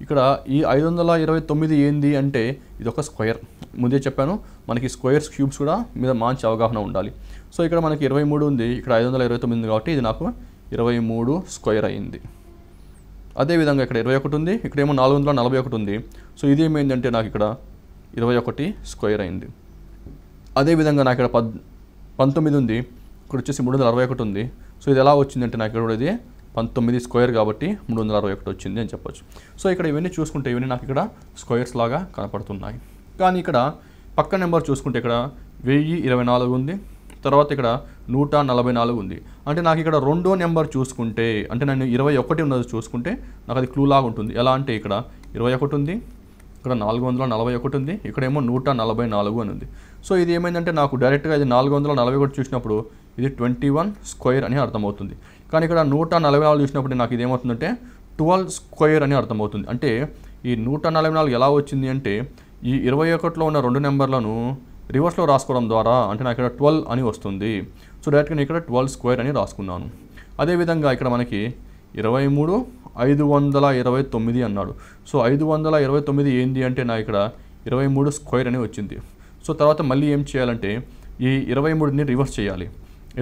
ఇక్కడ ఈ 529 ఏంది అంటే ఇది ఒక స్క్వేర్. ముందే చెప్పాను మనకి స్క్వేర్స్, క్యూబ్స్ కూడా మీద మంచి అవగాహన ఉండాలి. సో ఇక్కడ మనకి 23 ఉంది, ఇక్కడ 529 కాబట్టి ఇది నాకు 23 స్క్వేర్ అయింది. అదేవిధంగా ఇక్కడ 21 ఉంది, ఇక్కడేమో 441 ఉంది. సో ఇది ఏమైందంటే నాకు ఇక్కడ 21 స్క్వేర్ అయింది. అదేవిధంగా నాకు ఇక్కడ 19 ఉంది, ఇక్కడ వచ్చేసి 361 ఉంది. సో ఇది ఎలా వచ్చిందంటే నాకు ఇక్కడ ఇది 19 స్క్వేర్ కాబట్టి 361 వచ్చింది అని చెప్పొచ్చు. సో ఇక్కడ ఇవన్నీ చూసుకుంటే ఇవన్నీ నాకు ఇక్కడ స్క్వేర్స్ లాగా కనపడుతున్నాయి. కానీ ఇక్కడ పక్క నెంబర్ చూసుకుంటే ఇక్కడ 1024 ఉంది, తర్వాత ఇక్కడ 144 ఉంది. అంటే నాకు ఇక్కడ రెండో నెంబర్ చూసుకుంటే అంటే నేను 21 ఉన్నది చూసుకుంటే నాకు అది క్లూ లాగా ఉంటుంది. ఎలా అంటే ఇక్కడ 21 ఉంది, ఇక్కడ 441 ఉంది, ఇక్కడేమో 144 అని ఉంది. సో ఇది ఏమైందంటే నాకు డైరెక్ట్గా ఇది 441 చూసినప్పుడు ఇది 21 స్క్వేర్ అని అర్థమవుతుంది. కానీ ఇక్కడ 144 చూసినప్పుడు నాకు ఇది ఏమవుతుందంటే 12 స్క్వేర్ అని అర్థమవుతుంది. అంటే ఈ 144 ఎలా వచ్చింది అంటే ఈ 21లో ఉన్న రెండు నెంబర్లను రివర్స్లో రాసుకోవడం ద్వారా అంటే నాకు ఇక్కడ 12 అని వస్తుంది. సో డైరెక్ట్గా నేను ఇక్కడ 12 స్క్వేర్ అని రాసుకున్నాను. అదేవిధంగా ఇక్కడ మనకి 23 529 అన్నాడు. సో 529 ఏంది అంటే నా ఇక్కడ 23 స్క్వేర్ అని వచ్చింది. సో తర్వాత మళ్ళీ ఏం చేయాలంటే ఈ 23ని రివర్స్ చేయాలి.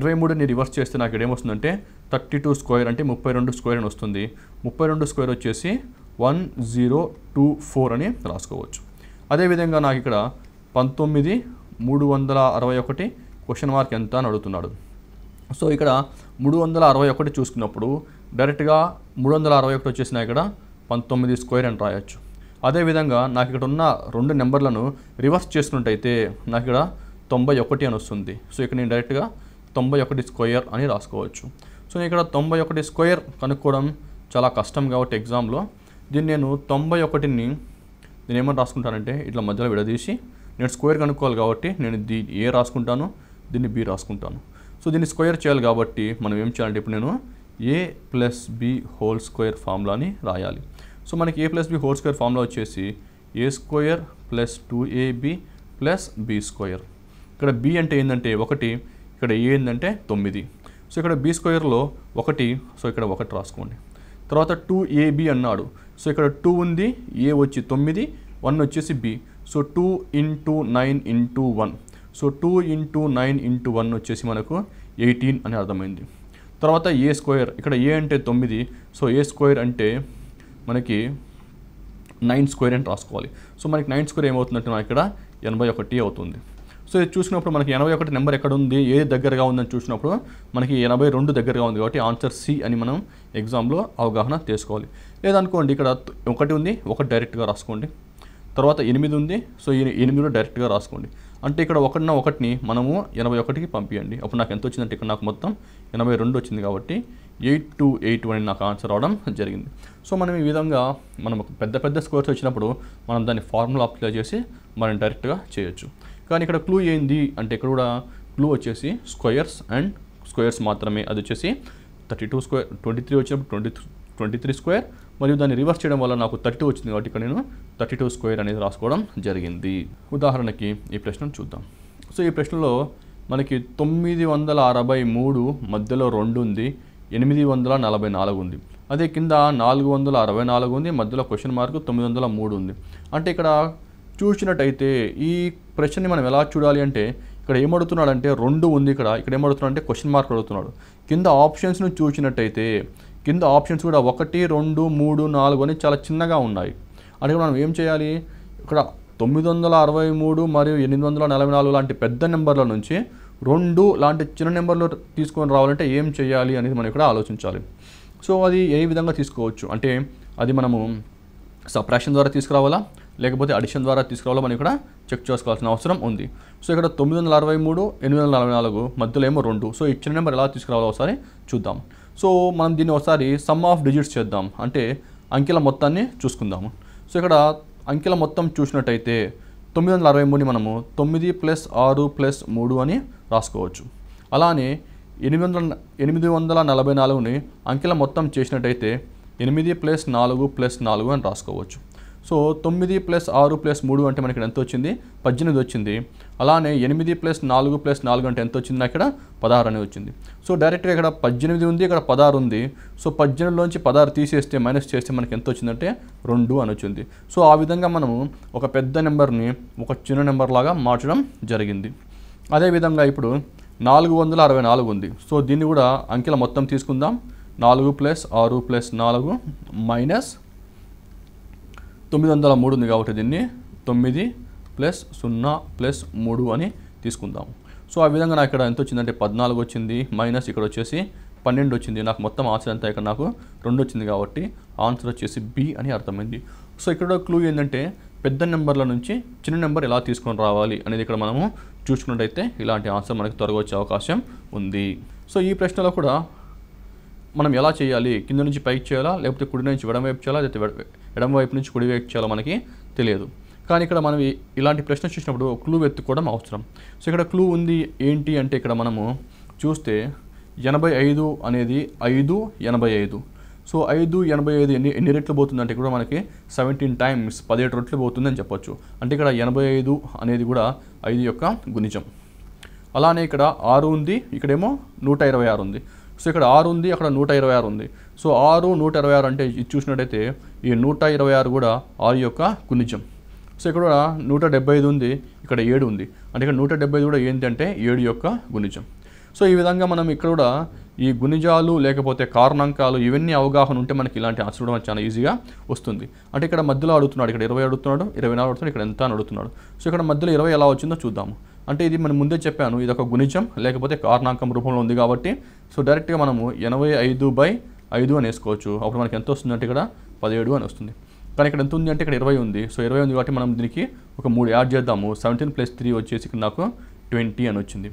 23ని రివర్స్ చేస్తే నాకు ఇక్కడ ఏమొస్తుందంటే 32 స్క్వేర్ అంటే 32 స్క్వేర్ అని వస్తుంది. 32 స్క్వేర్ వచ్చేసి 1024 అని రాసుకోవచ్చు. అదేవిధంగా నాకు ఇక్కడ 19361 క్వశ్చన్ మార్క్ ఎంత అని అడుగుతున్నాడు. సో ఇక్కడ 361 చూసుకున్నప్పుడు డైరెక్ట్గా 361 వచ్చేసిన ఇక్కడ 19 స్క్వేర్ అని రాయొచ్చు. అదేవిధంగా నాకు ఇక్కడ ఉన్న రెండు నెంబర్లను రివర్స్ చేసుకున్నట్టయితే నాకు ఇక్కడ 91 అని వస్తుంది. సో ఇక్కడ నేను డైరెక్ట్గా 91 స్క్వేర్ అని రాసుకోవచ్చు. సో ఇక్కడ 91 స్క్వేర్ కనుక్కోవడం చాలా కష్టం కాబట్టి ఎగ్జామ్లో దీన్ని నేను 91ని నేను ఏమని రాసుకుంటానంటే ఇట్లా మధ్యలో విడదీసి నేను స్క్వేర్ కనుక్కోవాలి కాబట్టి నేను దీన్ని ఏ రాసుకుంటాను, దీన్ని బి రాసుకుంటాను. సో దీన్ని స్క్వేర్ చేయాలి కాబట్టి మనం ఏం చేయాలంటే ఇప్పుడు నేను a plus b whole square ఫార్ములాని రాయాలి. సో మనకి a plus b whole square formula వచ్చేసి a square plus 2ab plus b square. ఇక్కడ b అంటే ఏంటంటే 1, ఇక్కడ a ఏంటంటే 9. సో ఇక్కడ b స్క్వేర్లో 1, సో ఇక్కడ 1 రాసుకోండి. తర్వాత 2ab అన్నాడు. సో ఇక్కడ 2 ఉంది, a వచ్చి 9, 1 వచ్చేసి b. సో 2 × 9 × 1. సో 2 × 9 × 1 వచ్చేసి మనకు 18 అని అర్థమైంది. తర్వాత a స్క్వేర్, ఇక్కడ a అంటే 9, సో a స్క్వేర్ అంటే మనకి 9 స్క్వేర్ అని రాసుకోవాలి. సో మనకి 9 స్క్వేర్ ఏమవుతుందంటే మనకి ఇక్కడ 81 అవుతుంది. సో ఇది చూసినప్పుడు మనకి 81 నెంబర్ ఎక్కడ ఉంది, ఏది దగ్గరగా ఉందని చూసినప్పుడు మనకి 82 దగ్గరగా ఉంది కాబట్టి ఆన్సర్ సి అని మనం ఎగ్జామ్లో అవగాహన చేసుకోవాలి. లేదనుకోండి ఇక్కడ 1 ఉంది, 1 డైరెక్ట్గా రాసుకోండి. తర్వాత 8 ఉంది, సో ఈ 8 డైరెక్ట్గా రాసుకోండి. అంటే ఇక్కడ 1ని మనము 81కి పంపించండి. అప్పుడు నాకు ఎంత వచ్చిందంటే ఇక్కడ నాకు మొత్తం 82 వచ్చింది కాబట్టి 8281 అని నాకు ఆన్సర్ అవడం జరిగింది. సో మనం ఈ విధంగా మనం పెద్ద పెద్ద స్క్వేర్స్ వచ్చినప్పుడు మనం దాన్ని ఫార్ములా అప్లై చేసి మనం డైరెక్ట్గా చేయొచ్చు. కానీ ఇక్కడ క్లూ ఏంది అంటే ఇక్కడ కూడా క్లూ వచ్చేసి స్క్వేర్స్ అండ్ స్క్వేర్స్ మాత్రమే. అది వచ్చేసి 32 స్క్వేర్, 23 వచ్చినప్పుడు 23 స్క్వేర్, మరియు దాన్ని రివర్స్ చేయడం వల్ల నాకు 32 వచ్చింది కాబట్టి ఇక్కడ నేను 32 స్క్వేర్ అనేది రాసుకోవడం జరిగింది. ఉదాహరణకి ఈ ప్రశ్నను చూద్దాం. సో ఈ ప్రశ్నలో మనకి 963 మధ్యలో 2 ఉంది, 844 ఉంది. అదే కింద 464 ఉంది, మధ్యలో క్వశ్చన్ మార్క్ 903 ఉంది. అంటే ఇక్కడ చూసినట్టయితే ఈ ప్రశ్నని మనం ఎలా చూడాలి అంటే ఇక్కడ ఏమడుగుతున్నాడు అంటే 2 ఉంది, ఇక్కడ ఏమడుగుతున్నాడు అంటే క్వశ్చన్ మార్క్ అడుగుతున్నాడు. కింద ఆప్షన్స్ను చూసినట్టయితే కింద ఆప్షన్స్ కూడా 1, 2, 3, 4 అని చాలా చిన్నగా ఉన్నాయి. అంటే మనం ఏం చేయాలి, ఇక్కడ 963 మరియు 844 లాంటి పెద్ద నెంబర్ల నుంచి 2 లాంటి చిన్న నెంబర్లు తీసుకొని రావాలంటే ఏం చేయాలి అనేది మనం ఇక్కడ ఆలోచించాలి. సో అది ఏ విధంగా తీసుకోవచ్చు అంటే అది మనము సబ్ట్రాక్షన్ ద్వారా తీసుకురావాలా లేకపోతే అడిషన్ ద్వారా తీసుకురావాలా మనం ఇక్కడ చెక్ చేసుకోవాల్సిన అవసరం ఉంది. సో ఇక్కడ 963, 844 మధ్యలో ఏమో 2. సో ఈ చిన్న నెంబర్ ఎలా తీసుకురావాలో ఒకసారి చూద్దాం. సో మనం దీన్ని ఒకసారి సమ్ ఆఫ్ డిజిట్స్ చేద్దాం, అంటే అంకెల మొత్తాన్ని చూసుకుందాము. సో ఇక్కడ అంకెల మొత్తం చూసినట్టయితే 963ని మనము 9 + 6 + 3 అని రాసుకోవచ్చు. అలానే 844ని అంకెల మొత్తం చేసినట్టయితే 8 + 4 + 4 అని రాసుకోవచ్చు. సో 9 + 6 + 3 అంటే మనకి ఎంత వచ్చింది, 18 వచ్చింది. అలానే 8 + 4 + 4 అంటే ఎంత వచ్చింది, ఇక్కడ 16 అని వచ్చింది. సో డైరెక్ట్గా ఇక్కడ 18 ఉంది, ఇక్కడ 16 ఉంది. సో 18లోంచి 16 తీసేస్తే మైనస్ చేస్తే మనకి ఎంత వచ్చిందంటే 2 అని వచ్చింది. సో ఆ విధంగా మనము ఒక పెద్ద నెంబర్ని ఒక చిన్న నెంబర్ లాగా మార్చడం జరిగింది. అదేవిధంగా ఇప్పుడు 464 ఉంది. సో దీన్ని కూడా అంకెల మొత్తం తీసుకుందాం. 4 + 6 + 4 మైనస్ 903 ఉంది కాబట్టి దీన్ని 9 + 0 + 3 అని తీసుకుందాం. సో ఆ విధంగా నాకు ఇక్కడ ఎంత వచ్చిందంటే 14 వచ్చింది, మైనస్ ఇక్కడ వచ్చేసి 12 వచ్చింది. నాకు మొత్తం ఆన్సర్ అంతా ఇక్కడ నాకు 2 వచ్చింది కాబట్టి ఆన్సర్ వచ్చేసి బి అని అర్థమైంది. సో ఇక్కడ క్లూ ఏంటంటే పెద్ద నెంబర్ల నుంచి చిన్న నెంబర్ ఎలా తీసుకొని రావాలి అనేది ఇక్కడ మనము చూసుకున్నట్టయితే ఇలాంటి ఆన్సర్ మనకు త్వరగా వచ్చే అవకాశం ఉంది. సో ఈ ప్రశ్నలో కూడా మనం ఎలా చేయాలి, కింద నుంచి పైకి చేయాలా లేకపోతే కుడి నుంచి ఎడమ వైపు చేయాలా లేకపోతే ఎడమ వైపు నుంచి కుడి వైపు చేయాలో మనకి తెలియదు. కానీ ఇక్కడ మనం ఇలాంటి ప్రశ్న చూసినప్పుడు క్లూ వెతుక్కోవడం అవసరం. సో ఇక్కడ క్లూ ఉంది ఏంటి అంటే ఇక్కడ మనము చూస్తే 85 అనేది 585. సో 585 ఎన్ని రెట్లు పోతుందంటే కూడా మనకి 17 టైమ్స్ 17 రెట్లు పోతుందని చెప్పొచ్చు. అంటే ఇక్కడ 85 అనేది కూడా 5 యొక్క గుణిజం. అలానే ఇక్కడ 6 ఉంది, ఇక్కడేమో 126 ఉంది. సో ఇక్కడ 6 ఉంది, అక్కడ 126 ఉంది. సో 6 126 అంటే ఇది చూసినట్టయితే ఈ 126 కూడా 6 యొక్క గుణిజం. సో ఇక్కడ 175 ఉంది, ఇక్కడ 7 ఉంది, అంటే ఇక్కడ 175 కూడా ఏంటంటే 7 యొక్క గుణిజం. సో ఈ విధంగా మనం ఇక్కడ కూడా ఈ గుణిజాలు లేకపోతే కారణాంకాలు ఇవన్నీ అవగాహన ఉంటే మనకి ఇలాంటి ఆన్సర్ కూడా చాలా ఈజీగా వస్తుంది. అంటే ఇక్కడ మధ్యలో అడుగుతున్నాడు, ఇక్కడ 20 అడుగుతున్నాడు, 24 అడుగుతున్నాడు, ఇక్కడ ఎంత అని అడుగుతున్నాడు. సో ఇక్కడ మధ్యలో 20 ఎలా వచ్చిందో చూద్దాము. అంటే ఇది మనం ముందే చెప్పాను, ఇది ఒక గుణిజం లేకపోతే కారణాంకం రూపంలో ఉంది కాబట్టి సో డైరెక్ట్గా మనము 85/5 అని వేసుకోవచ్చు. అప్పుడు మనకి ఎంత వస్తుందంటే ఇక్కడ 17 అని వస్తుంది. కానీ ఇక్కడ ఎంత ఉంది అంటే ఇక్కడ 20 ఉంది. సో 20 ఉంది కాబట్టి మనం దీనికి ఒక 3 యాడ్ చేద్దాము. 17 + 3 వచ్చేసి ఇక్కడ నాకు 20 అని వచ్చింది.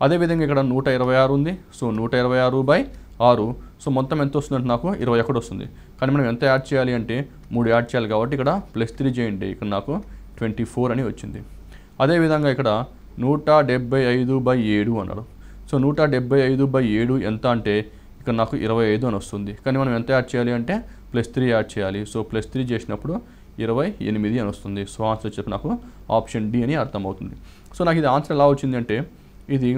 అదేవిధంగా ఇక్కడ 126 ఉంది. సో 126/6. సో మొత్తం ఎంత వస్తుందంటే నాకు 21 వస్తుంది. కానీ మనం ఎంత యాడ్ చేయాలి అంటే 3 యాడ్ చేయాలి కాబట్టి ఇక్కడ +3 చేయండి, ఇక్కడ నాకు 24 అని వచ్చింది. అదేవిధంగా ఇక్కడ 175/7 అన్నాడు. సో 175/7 ఎంత అంటే ఇక్కడ నాకు 25 అని వస్తుంది. కానీ మనం ఎంత యాడ్ చేయాలి అంటే +3 యాడ్ చేయాలి. సో +3 చేసినప్పుడు 28 అని వస్తుంది. సో ఆన్సర్ వచ్చేసి నాకు ఆప్షన్ డి అని అర్థమవుతుంది. సో నాకు ఇది ఆన్సర్ ఎలా వచ్చింది అంటే ఇది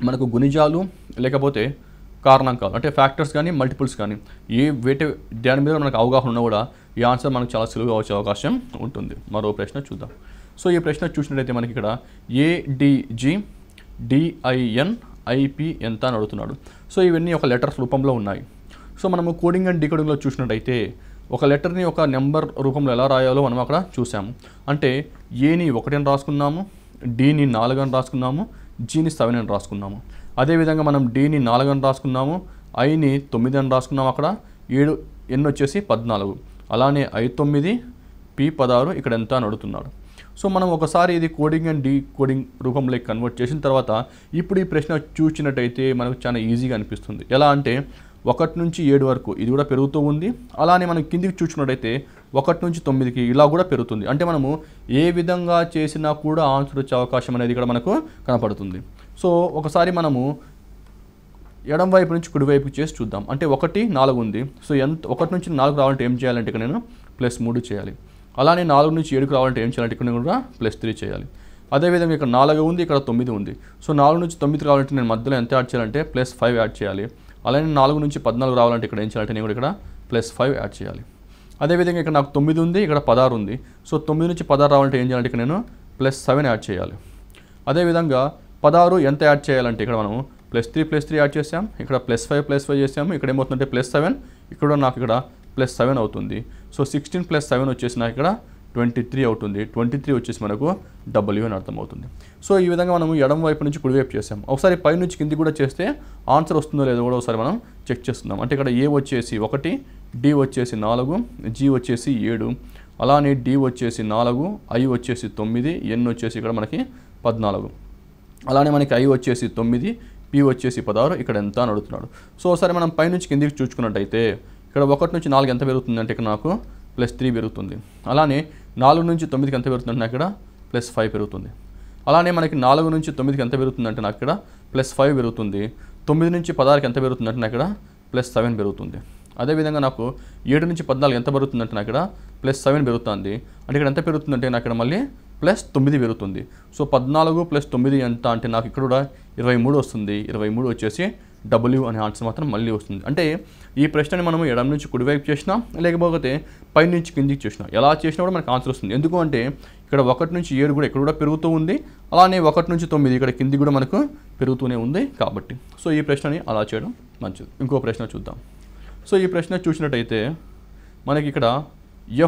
మనకు గుణిజాలు లేకపోతే కారణాంకాలు అంటే ఫ్యాక్టర్స్ కానీ మల్టిపుల్స్ కానీ దాని మీద మనకు అవగాహన ఉన్నా కూడా ఈ ఆన్సర్ మనకు చాలా సులువుగా వచ్చే అవకాశం ఉంటుంది. మరో ప్రశ్న చూద్దాం. సో ఈ ప్రశ్న చూసినట్టయితే మనకి ఇక్కడ ADG DIN IP ఎంత అని అడుగుతున్నాడు. సో ఇవన్నీ ఒక లెటర్స్ రూపంలో ఉన్నాయి. సో మనము కోడింగ్ అండ్ డీకోడింగ్లో చూసినట్టయితే ఒక లెటర్ని ఒక నెంబర్ రూపంలో ఎలా రాయాలో మనం అక్కడ చూసాము. అంటే ఏని 1 అని రాసుకున్నాము, డీని 4 అని రాసుకున్నాము, జీని 7 అని రాసుకున్నాము. అదేవిధంగా మనం డీని 4 అని రాసుకున్నాము, ఐని 9 అని రాసుకున్నాము, అక్కడ 7 ఎన్ వచ్చేసి 14. అలానే I9 P16 ఇక్కడ ఎంత అని అడుగుతున్నాడు. సో మనం ఒకసారి ఇది కోడింగ్ అండ్ డీకోడింగ్ రూపంలోకి కన్వర్ట్ చేసిన తర్వాత ఇప్పుడు ఈ ప్రశ్న చూసినట్టయితే మనకు చాలా ఈజీగా అనిపిస్తుంది. ఎలా అంటే 1 నుంచి 7 వరకు ఇది కూడా పెరుగుతూ ఉంది. అలానే మనం కిందికి చూసినట్టయితే 1 నుంచి 9కి ఇలా కూడా పెరుగుతుంది. అంటే మనము ఏ విధంగా చేసినా కూడా ఆన్సర్ వచ్చే అవకాశం అనేది ఇక్కడ మనకు కనపడుతుంది. సో ఒకసారి మనము ఎడం వైపు నుంచి కుడి వైపుకి చేసి చూద్దాం. అంటే 1 4 ఉంది. సో 1 నుంచి 4 రావాలంటే ఏం చేయాలంటే ఇక్కడ నేను +3 చేయాలి. అలానే 4 నుంచి 7కి రావాలంటే ఏం చేయాలంటే ఇక్కడ కూడా +3 చేయాలి. అదేవిధంగా ఇక్కడ 4 ఉంది, ఇక్కడ 9 ఉంది. సో 4 నుంచి 9కి రావాలంటే నేను మధ్యలో ఎంత యాడ్ చేయాలంటే +5 యాడ్ చేయాలి. అలానే 4 నుంచి 14 రావాలంటే ఇక్కడ ఏం చేయాలంటే నేను కూడా ఇక్కడ +5 యాడ్ చేయాలి. అదేవిధంగా ఇక్కడ నాకు 9 ఉంది, ఇక్కడ 16 ఉంది. సో 9 నుంచి 16 రావాలంటే ఏం చేయాలంటే ఇక్కడ నేను +7 యాడ్ చేయాలి. అదేవిధంగా 16 ఎంత యాడ్ చేయాలంటే ఇక్కడ మనము +3 యాడ్ చేసాం, ఇక్కడ +5 చేసాము, ఇక్కడ ఏమవుతుందంటే +7, ఇక్కడ నాకు ఇక్కడ +7 అవుతుంది. సో 16 + 7 వచ్చేసి నాకు ఇక్కడ 23 అవుతుంది. 23 వచ్చేసి మనకు W అని అర్థమవుతుంది. సో ఈ విధంగా మనము ఎడం వైపు నుంచి కుడివైపు చేసాం. ఒకసారి పై నుంచి కింది కూడా చేస్తే ఆన్సర్ వస్తుందో లేదో కూడా ఒకసారి మనం చెక్ చేస్తున్నాం. అంటే ఇక్కడ A వచ్చేసి 1, D వచ్చేసి 4, G వచ్చేసి 7, అలానే D వచ్చేసి 4, I వచ్చేసి 9, N వచ్చేసి ఇక్కడ మనకి 14, అలానే మనకి I వచ్చేసి 9, P వచ్చేసి 16, ఇక్కడ ఎంత అని అడుగుతున్నాడు. సో ఒకసారి మనం పై నుంచి కిందికి చూసుకున్నట్టయితే ఇక్కడ 1 నుంచి 4 ఎంత పెరుగుతుంది అంటే ఇక్కడ నాకు +3 పెరుగుతుంది. అలానే 4 నుంచి 9కి ఎంత పెరుగుతుందంటే నాకు ఇక్కడ +5 పెరుగుతుంది. అలానే మనకి 4 నుంచి 9కి ఎంత పెరుగుతుందంటే నాకు ఇక్కడ +5 పెరుగుతుంది. 9 నుంచి 16కి ఎంత పెరుగుతుందంటే నాకు ఇక్కడ +7 పెరుగుతుంది. అదేవిధంగా నాకు 7 నుంచి 14 ఎంత పెరుగుతుందంటే నాకు ఇక్కడ +7 పెరుగుతుంది. అంటే ఇక్కడ ఎంత పెరుగుతుందంటే నాకు ఇక్కడ మళ్ళీ +9 పెరుగుతుంది. సో 14 + 9 ఎంత అంటే నాకు ఇక్కడ కూడా 23 వస్తుంది. 23 వచ్చేసి W అనే ఆన్సర్ మాత్రం మళ్ళీ వస్తుంది. అంటే ఈ ప్రశ్నని మనము ఎడం నుంచి కుడివైపు చేసినా లేకపోతే పై నుంచి కిందికి చేసినా ఎలా చేసినా కూడా మనకు ఆన్సర్ వస్తుంది. ఎందుకు అంటే ఇక్కడ 1 నుంచి 7 కూడా ఇక్కడ కూడా పెరుగుతూ ఉంది. అలానే 1 నుంచి 9 ఇక్కడ కింది కూడా మనకు పెరుగుతూనే ఉంది కాబట్టి సో ఈ ప్రశ్నని అలా చేయడం మంచిది. ఇంకో ప్రశ్న చూద్దాం. సో ఈ ప్రశ్న చూసినట్టయితే మనకి ఇక్కడ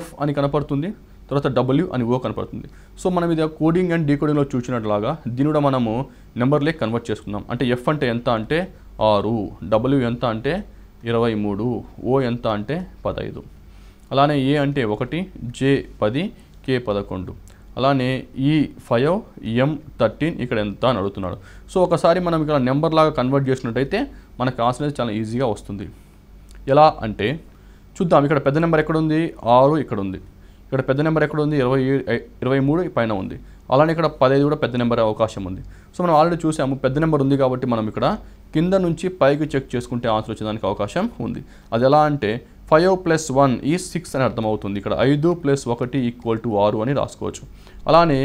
F అని కనపడుతుంది, తర్వాత W అని O కనపడుతుంది. సో మనం ఇది కోడింగ్ అండ్ డీకోడింగ్లో చూసినట్లాగా దీని కూడా మనము నెంబర్లే కన్వర్ట్ చేసుకుందాం. అంటే F అంటే ఎంత అంటే 6, W ఎంత అంటే 23, O ఎంత అంటే 15, అలానే A అంటే 1, J 10, K 11, అలానే E5, M 13 ఇక్కడ ఎంత అని అడుగుతున్నాడు. సో ఒకసారి మనం ఇక్కడ నెంబర్ లాగా కన్వర్ట్ చేసినట్టయితే మనకు ఆన్సర్ చాలా ఈజీగా వస్తుంది. ఎలా అంటే చూద్దాం. ఇక్కడ పెద్ద నెంబర్ ఎక్కడ ఉంది, 6 ఇక్కడ ఉంది. ఇక్కడ పెద్ద నెంబర్ ఎక్కడ ఉంది, 23 పైన ఉంది. అలానే ఇక్కడ 15 కూడా పెద్ద నెంబర్ అవకాశం ఉంది. సో మనం ఆల్రెడీ చూసాము పెద్ద నెంబర్ ఉంది కాబట్టి మనం ఇక్కడ కింద నుంచి పైకి చెక్ చేసుకుంటే ఆన్సర్ వచ్చేదానికి అవకాశం ఉంది. అది ఎలా అంటే 5 + 1 = 6 అని అర్థమవుతుంది. ఇక్కడ 5 + 1 = 6 అని రాసుకోవచ్చు. అలానే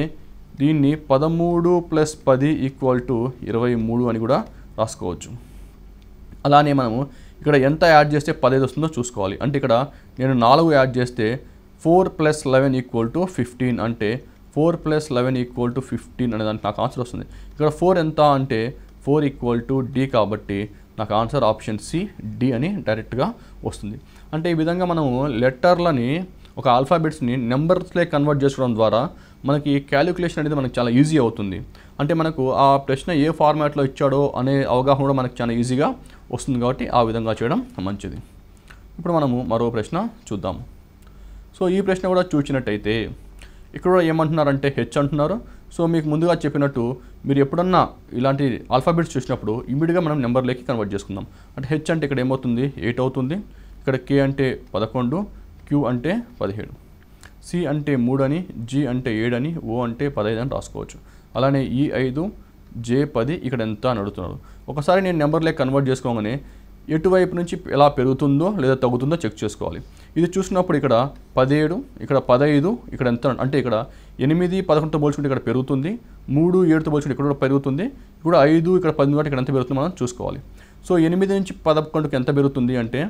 దీన్ని 13 + 10 = 23 అని కూడా రాసుకోవచ్చు. అలానే మనము ఇక్కడ ఎంత యాడ్ చేస్తే 15 వస్తుందో చూసుకోవాలి. అంటే ఇక్కడ నేను 4 యాడ్ చేస్తే 4 + 11 = 15 అంటే 4 + 11 = 15 అనే దానికి నాకు ఆన్సర్ వస్తుంది. ఇక్కడ 4 ఎంత అంటే 4 = D కాబట్టి నాకు ఆన్సర్ ఆప్షన్ సి డి అని డైరెక్ట్గా వస్తుంది. అంటే ఈ విధంగా మనము లెటర్లని ఒక ఆల్ఫాబెట్స్ని నెంబర్స్లే కన్వర్ట్ చేసుకోవడం ద్వారా మనకి క్యాలిక్యులేషన్ అనేది మనకు చాలా ఈజీ అవుతుంది. అంటే మనకు ఆ ప్రశ్న ఏ ఫార్మాట్లో ఇచ్చాడో అనే అవగాహన కూడా మనకు చాలా ఈజీగా వస్తుంది కాబట్టి ఆ విధంగా చేయడం మంచిది. ఇప్పుడు మనము మరో ప్రశ్న చూద్దాము. సో ఈ ప్రశ్న కూడా చూసినట్టయితే ఇక్కడ కూడా ఏమంటున్నారంటే హెచ్ అంటున్నారు. సో మీకు ముందుగా చెప్పినట్టు మీరు ఎప్పుడన్నా ఇలాంటి ఆల్ఫాబెట్స్ చూసినప్పుడు ఇమీడియట్గా మనం నెంబర్లోకి కన్వర్ట్ చేసుకుందాం. అంటే హెచ్ అంటే ఇక్కడ ఏమవుతుంది 8 అవుతుంది, ఇక్కడ కే అంటే 11, క్యూ అంటే 17, సి అంటే 3 అని, జి అంటే 7 అని, ఓ అంటే 15 అని రాసుకోవచ్చు. అలానే ఈ 5, జే 10 ఇక్కడ ఎంత అని అడుగుతున్నారు. ఒకసారి నేను నెంబర్లోకి కన్వర్ట్ చేసుకోగానే ఎటువైపు నుంచి ఎలా పెరుగుతుందో లేదా తగ్గుతుందో చెక్ చేసుకోవాలి. ఇది చూసినప్పుడు ఇక్కడ 17, ఇక్కడ 15, ఇక్కడ ఎంత అంటే ఇక్కడ 8, 11తో పోల్చుకుంటే ఇక్కడ పెరుగుతుంది, 3, 7తో పోల్చుకుంటే ఇక్కడ కూడా పెరుగుతుంది, ఇక్కడ 5, ఇక్కడ 10 కాబట్టి ఇక్కడ ఎంత పెరుగుతుందో మనం చూసుకోవాలి. సో 8 నుంచి 11కి ఎంత పెరుగుతుంది అంటే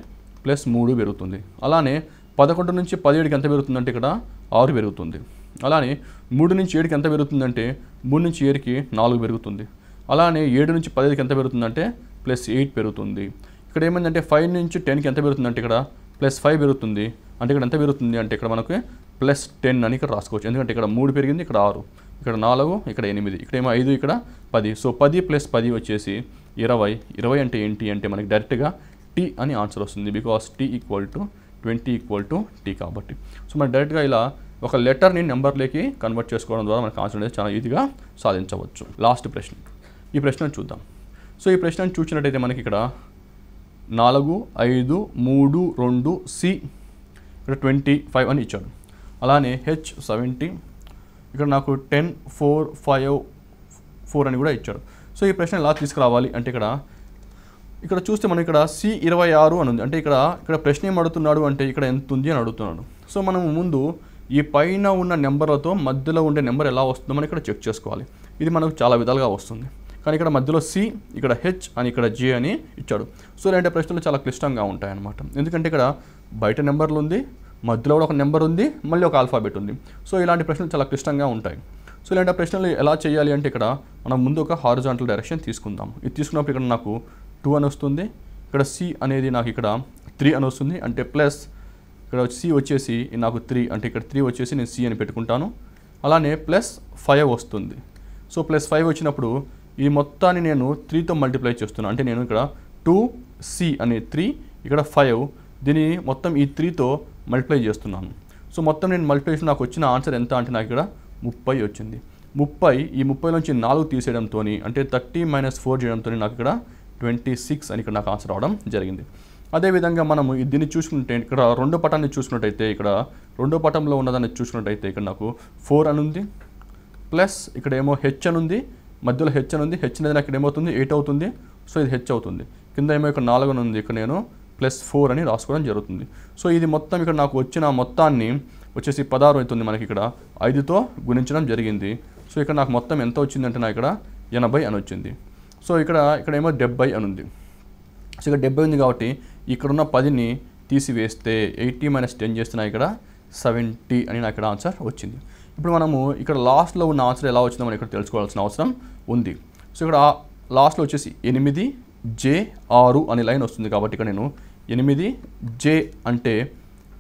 +3 పెరుగుతుంది. అలానే 11 నుంచి 17కి ఎంత పెరుగుతుందంటే ఇక్కడ 6 పెరుగుతుంది. అలానే 3 నుంచి 7కి ఎంత పెరుగుతుందంటే 3 నుంచి 7కి 4 పెరుగుతుంది. అలానే 7 నుంచి 15కి ఎంత పెరుగుతుందంటే +8 పెరుగుతుంది. ఇక్కడ ఏమైందంటే 5 నుంచి 10కి ఎంత పెరుగుతుందంటే ఇక్కడ +5 పెరుగుతుంది. అంటే ఇక్కడ ఎంత పెరుగుతుంది అంటే ఇక్కడ మనకి +10 అని ఇక్కడ రాసుకోవచ్చు. ఎందుకంటే ఇక్కడ 3 పెరిగింది, ఇక్కడ 6, ఇక్కడ 4, ఇక్కడ 8, ఇక్కడ ఏమో 5, ఇక్కడ 10. సో 10 + 10 వచ్చేసి 20. 20 అంటే ఏంటి అంటే మనకి డైరెక్ట్గా టీ అని ఆన్సర్ వస్తుంది. బికాస్ టీ = 20 = టీ కాబట్టి. సో మనం డైరెక్ట్గా ఇలా ఒక లెటర్ని నెంబర్లోకి కన్వర్ట్ చేసుకోవడం ద్వారా మనకు ఆన్సర్ అనేది చాలా ఈజీగా సాధించవచ్చు. లాస్ట్ ప్రశ్న, ఈ ప్రశ్నను చూద్దాం. సో ఈ ప్రశ్నను చూసినట్టయితే మనకి ఇక్కడ 4, 5, 3, 2, సి ఇక్కడ 25 అని ఇచ్చాడు. అలానే హెచ్ 70, ఇక్కడ నాకు 10, 4, 5, 4 అని కూడా ఇచ్చాడు. సో ఈ ప్రశ్న ఎలా తీసుకురావాలి అంటే ఇక్కడ చూస్తే మనం ఇక్కడ సి 26 అని ఉంది. అంటే ఇక్కడ ప్రశ్న ఏం అడుగుతున్నాడు అంటే ఇక్కడ ఎంత ఉంది అని అడుగుతున్నాడు. సో మనం ముందు ఈ పైన ఉన్న నెంబర్లతో మధ్యలో ఉండే నెంబర్ ఎలా వస్తుందో మనం ఇక్కడ చెక్ చేసుకోవాలి. ఇది మనకు చాలా విధాలుగా వస్తుంది. కానీ ఇక్కడ మధ్యలో సి, ఇక్కడ హెచ్ అని, ఇక్కడ జే అని ఇచ్చాడు. సో ఇలాంటి ప్రశ్నలు చాలా క్లిష్టంగా ఉంటాయన్నమాట. ఎందుకంటే ఇక్కడ బయట నెంబర్లు ఉంది, మధ్యలో కూడా ఒక నెంబర్ ఉంది, మళ్ళీ ఒక ఆల్ఫాబెట్ ఉంది. సో ఇలాంటి ప్రశ్నలు చాలా క్లిష్టంగా ఉంటాయి. సో ఇలాంటి ప్రశ్నలు ఎలా చేయాలి అంటే ఇక్కడ మనం ముందు ఒక హారిజాంటల్ డైరెక్షన్ తీసుకుందాం. ఇది తీసుకున్నప్పుడు ఇక్కడ నాకు 2 అని వస్తుంది, ఇక్కడ సి అనేది నాకు ఇక్కడ 3 అని వస్తుంది. అంటే ప్లస్ ఇక్కడ సి వచ్చేసి నాకు 3 అంటే ఇక్కడ 3 వచ్చేసి నేను సి అని పెట్టుకుంటాను. అలానే +5 వస్తుంది. సో +5 వచ్చినప్పుడు ఈ మొత్తాన్ని నేను 3తో మల్టిప్లై చేస్తున్నాను. అంటే నేను ఇక్కడ 2c అనే 3, ఇక్కడ 5, దీన్ని మొత్తం ఈ 3తో మల్టిప్లై చేస్తున్నాను. సో మొత్తం నేను మల్టిప్లై చేసి నాకు వచ్చిన ఆన్సర్ ఎంత అంటే నాకు ఇక్కడ 30 వచ్చింది. 30, ఈ 30 నుంచి 4 తీసేయడంతో అంటే 30 - 4 చేయడంతో నాకు ఇక్కడ 26 అని ఇక్కడ నాకు ఆన్సర్ రావడం జరిగింది. అదేవిధంగా మనము దీన్ని చూసుకుంటే ఇక్కడ రెండో పటాన్ని చూసుకున్నట్టయితే ఇక్కడ రెండో పటంలో ఉన్నదాన్ని చూసుకున్నట్టయితే ఇక్కడ నాకు 4 అని ఉంది, ప్లస్ ఇక్కడ ఏమో హెచ్ అని ఉంది, మధ్యలో హెచ్ అని ఉంది. హెచ్ అనేది నాకు ఇక్కడ ఏమవుతుంది 8 అవుతుంది. సో ఇది హెచ్ అవుతుంది. కింద ఏమో ఇక్కడ 4 అని ఉంది, ఇక్కడ నేను +4 అని రాసుకోవడం జరుగుతుంది. సో ఇది మొత్తం ఇక్కడ నాకు వచ్చిన మొత్తాన్ని వచ్చేసి 16 అవుతుంది. మనకి ఇక్కడ 5తో గుణించడం జరిగింది. సో ఇక్కడ నాకు మొత్తం ఎంత వచ్చిందంటే నాకు ఇక్కడ 80 అని వచ్చింది. సో ఇక్కడ ఏమో 70 అని ఉంది. సో ఇక్కడ 70 ఉంది కాబట్టి ఇక్కడున్న 10ని తీసివేస్తే 80 - 10 చేస్తే నాకు ఇక్కడ 70 అని నాకు ఇక్కడ ఆన్సర్ వచ్చింది. ఇప్పుడు మనము ఇక్కడ లాస్ట్లో ఉన్న ఆన్సర్ ఎలా వచ్చిందో మనం ఇక్కడ తెలుసుకోవాల్సిన అవసరం ఉంది. సో ఇక్కడ లాస్ట్లో వచ్చేసి 8J6 అనే లైన్ వస్తుంది కాబట్టి ఇక్కడ నేను 8J అంటే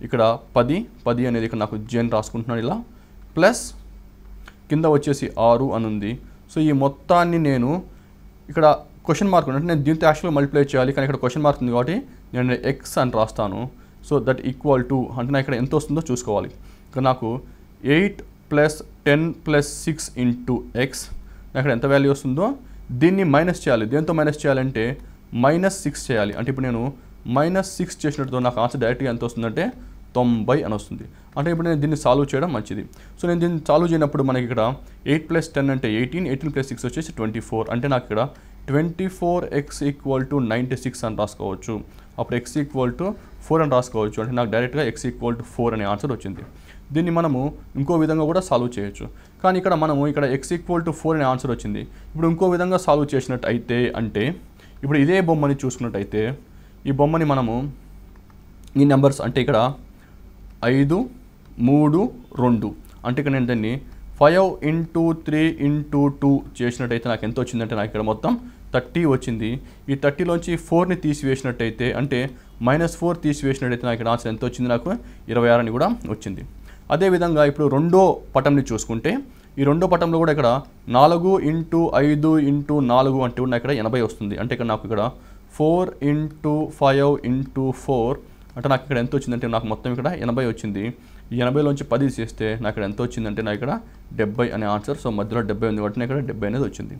ఇక్కడ 10 అనేది ఇక్కడ నాకు J అని రాసుకుంటున్నాను ఇలా, ప్లస్ కింద వచ్చేసి 6 అని ఉంది. సో ఈ మొత్తాన్ని నేను ఇక్కడ క్వశ్చన్ మార్క్ అంటే నేను దీంతో యాక్చువల్గా మల్టిప్లై చేయాలి, కానీ ఇక్కడ క్వశ్చన్ మార్క్ ఉంది కాబట్టి నేను x అని రాస్తాను. సో దట్ ఈక్వల్ టు అంటే నాకు ఇక్కడ ఎంత వస్తుందో చూసుకోవాలి. ఇక్కడ నాకు 8 + 10 + 6 × x నాకు ఇక్కడ ఎంత వాల్యూ వస్తుందో దీన్ని మైనస్ చేయాలి. దేంతో మైనస్ చేయాలంటే -6 చేయాలి. అంటే ఇప్పుడు నేను -6 చేసినట్టు నాకు ఆన్సర్ డైరెక్ట్గా ఎంత వస్తుందంటే 90 అని వస్తుంది. అంటే ఇప్పుడు నేను దీన్ని సాల్వ్ చేయడం మంచిది. సో నేను దీన్ని సాల్వ్ చేయనప్పుడు మనకి ఇక్కడ 8 + 10 అంటే 18, 18 + 6 వచ్చేసి 24. అంటే నాకు ఇక్కడ 24x = 96 అని రాసుకోవచ్చు. అప్పుడు x = 4 అని రాసుకోవచ్చు. అంటే నాకు డైరెక్ట్గా x = 4 అనే ఆన్సర్ వచ్చింది. దీన్ని మనము ఇంకో విధంగా కూడా సాల్వ్ చేయొచ్చు. కానీ ఇక్కడ మనము ఇక్కడ x = 4 అనే ఆన్సర్ వచ్చింది. ఇప్పుడు ఇంకో విధంగా సాల్వ్ చేసినట్టు అయితే అంటే ఇప్పుడు ఇదే బొమ్మని చూసుకున్నట్టయితే ఈ బొమ్మని మనము ఈ నెంబర్స్ అంటే ఇక్కడ 5, 3, 2 అంటే ఇక్కడ నేను దాన్ని 5 × 3 × 2 చేసినట్టయితే నాకు ఎంత వచ్చిందంటే నాకు ఇక్కడ మొత్తం 30 వచ్చింది. ఈ 30లోంచి 4ని తీసివేసినట్టయితే అంటే -4 తీసివేసినట్టయితే నాకు ఇక్కడ ఆన్సర్ ఎంత వచ్చింది, నాకు 26 అని కూడా వచ్చింది. అదేవిధంగా ఇప్పుడు రెండో పటంని చూసుకుంటే ఈ రెండో పటంలో కూడా ఇక్కడ 4 × 5 × 4 అంటే కూడా ఇక్కడ 80 వస్తుంది. అంటే ఇక్కడ నాకు ఇక్కడ 4 × 5 × 4 అంటే నాకు ఇక్కడ ఎంత వచ్చిందంటే నాకు మొత్తం ఇక్కడ 80 వచ్చింది. ఈ 80లోంచి 10 చేస్తే నాకు ఇక్కడ ఎంత వచ్చిందంటే నాకు ఇక్కడ 70 అనే ఆన్సర్. సో మధ్యలో 70 ఉంది కాబట్టి ఇక్కడ 70 అనేది వచ్చింది.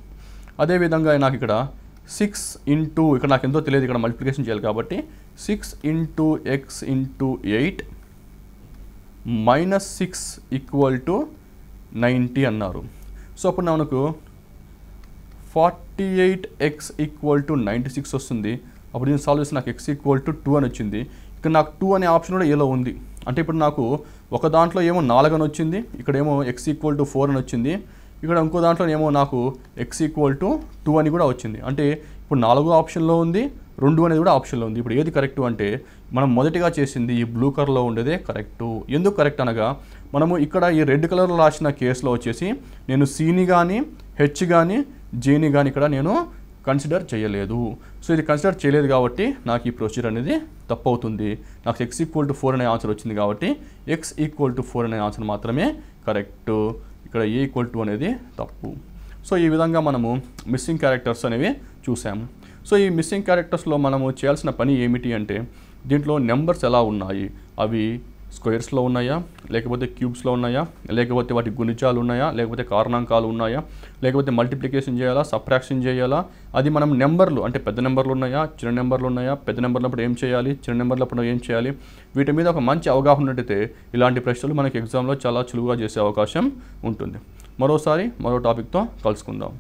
అదేవిధంగా నాకు ఇక్కడ 6 × ఇక్కడ నాకు ఎంతో తెలియదు, ఇక్కడ మల్టిప్లికేషన్ చేయాలి కాబట్టి 6 × x × 8 -6 = 90 అన్నారు. సో అప్పుడు మనకు 48x = 96 వస్తుంది. అప్పుడు నేను సాల్వ్ చేస్తే నాకు x = 2 అని వచ్చింది. ఇక్కడ నాకు 2 అనే ఆప్షన్ కూడా ఏలో ఉంది. అంటే ఇప్పుడు నాకు ఒక దాంట్లో ఏమో 4 అని వచ్చింది, ఇక్కడేమో x = 4 అని వచ్చింది, ఇక్కడ ఇంకో దాంట్లో ఏమో నాకు x = 2 అని కూడా వచ్చింది. అంటే ఇప్పుడు 4 ఆప్షన్లో ఉంది, 2 అనేది కూడా ఆప్షన్లో ఉంది. ఇప్పుడు ఏది కరెక్ట్ అంటే మనం మొదటిగా చేసింది ఈ బ్లూ కలర్లో ఉండేదే కరెక్టు. ఎందుకు కరెక్ట్ అనగా మనము ఇక్కడ ఈ రెడ్ కలర్లో రాసిన కేసులో వచ్చేసి నేను సిని కానీ హెచ్ కానీ జేని కానీ ఇక్కడ నేను కన్సిడర్ చేయలేదు. సో ఇది కన్సిడర్ చేయలేదు కాబట్టి నాకు ఈ ప్రొసీజర్ అనేది తప్పు అవుతుంది. నాకు x = 4 అనే ఆన్సర్ వచ్చింది కాబట్టి x = 4 అనే ఆన్సర్ మాత్రమే కరెక్ట్. ఇక్కడ a = 2 అనేది తప్పు. సో ఈ విధంగా మనము మిస్సింగ్ క్యారెక్టర్స్ అనేవి చూసాము. సో ఈ మిస్సింగ్ క్యారెక్టర్స్లో మనము చేయాల్సిన పని ఏమిటి అంటే దీంట్లో నెంబర్స్ ఎలా ఉన్నాయి, అవి స్క్వేర్స్లో ఉన్నాయా, లేకపోతే క్యూబ్స్లో ఉన్నాయా, లేకపోతే వాటి గుణిజాలు ఉన్నాయా, లేకపోతే కారణాంకాలు ఉన్నాయా, లేకపోతే మల్టిప్లికేషన్ చేయాలా, సబ్ట్రాక్షన్ చేయాలా, అది మనం నెంబర్లు అంటే పెద్ద నెంబర్లు ఉన్నాయా, చిన్న నెంబర్లు ఉన్నాయా, పెద్ద నెంబర్లప్పుడు ఏం చేయాలి, చిన్న నెంబర్లప్పుడు ఏం చేయాలి, వీటి మీద ఒక మంచి అవగాహన ఉన్నట్టయితే ఇలాంటి ప్రశ్నలు మనకి ఎగ్జామ్లో చాలా సులువుగా చేసే అవకాశం ఉంటుంది. మరో టాపిక్తో కలుసుకుందాం.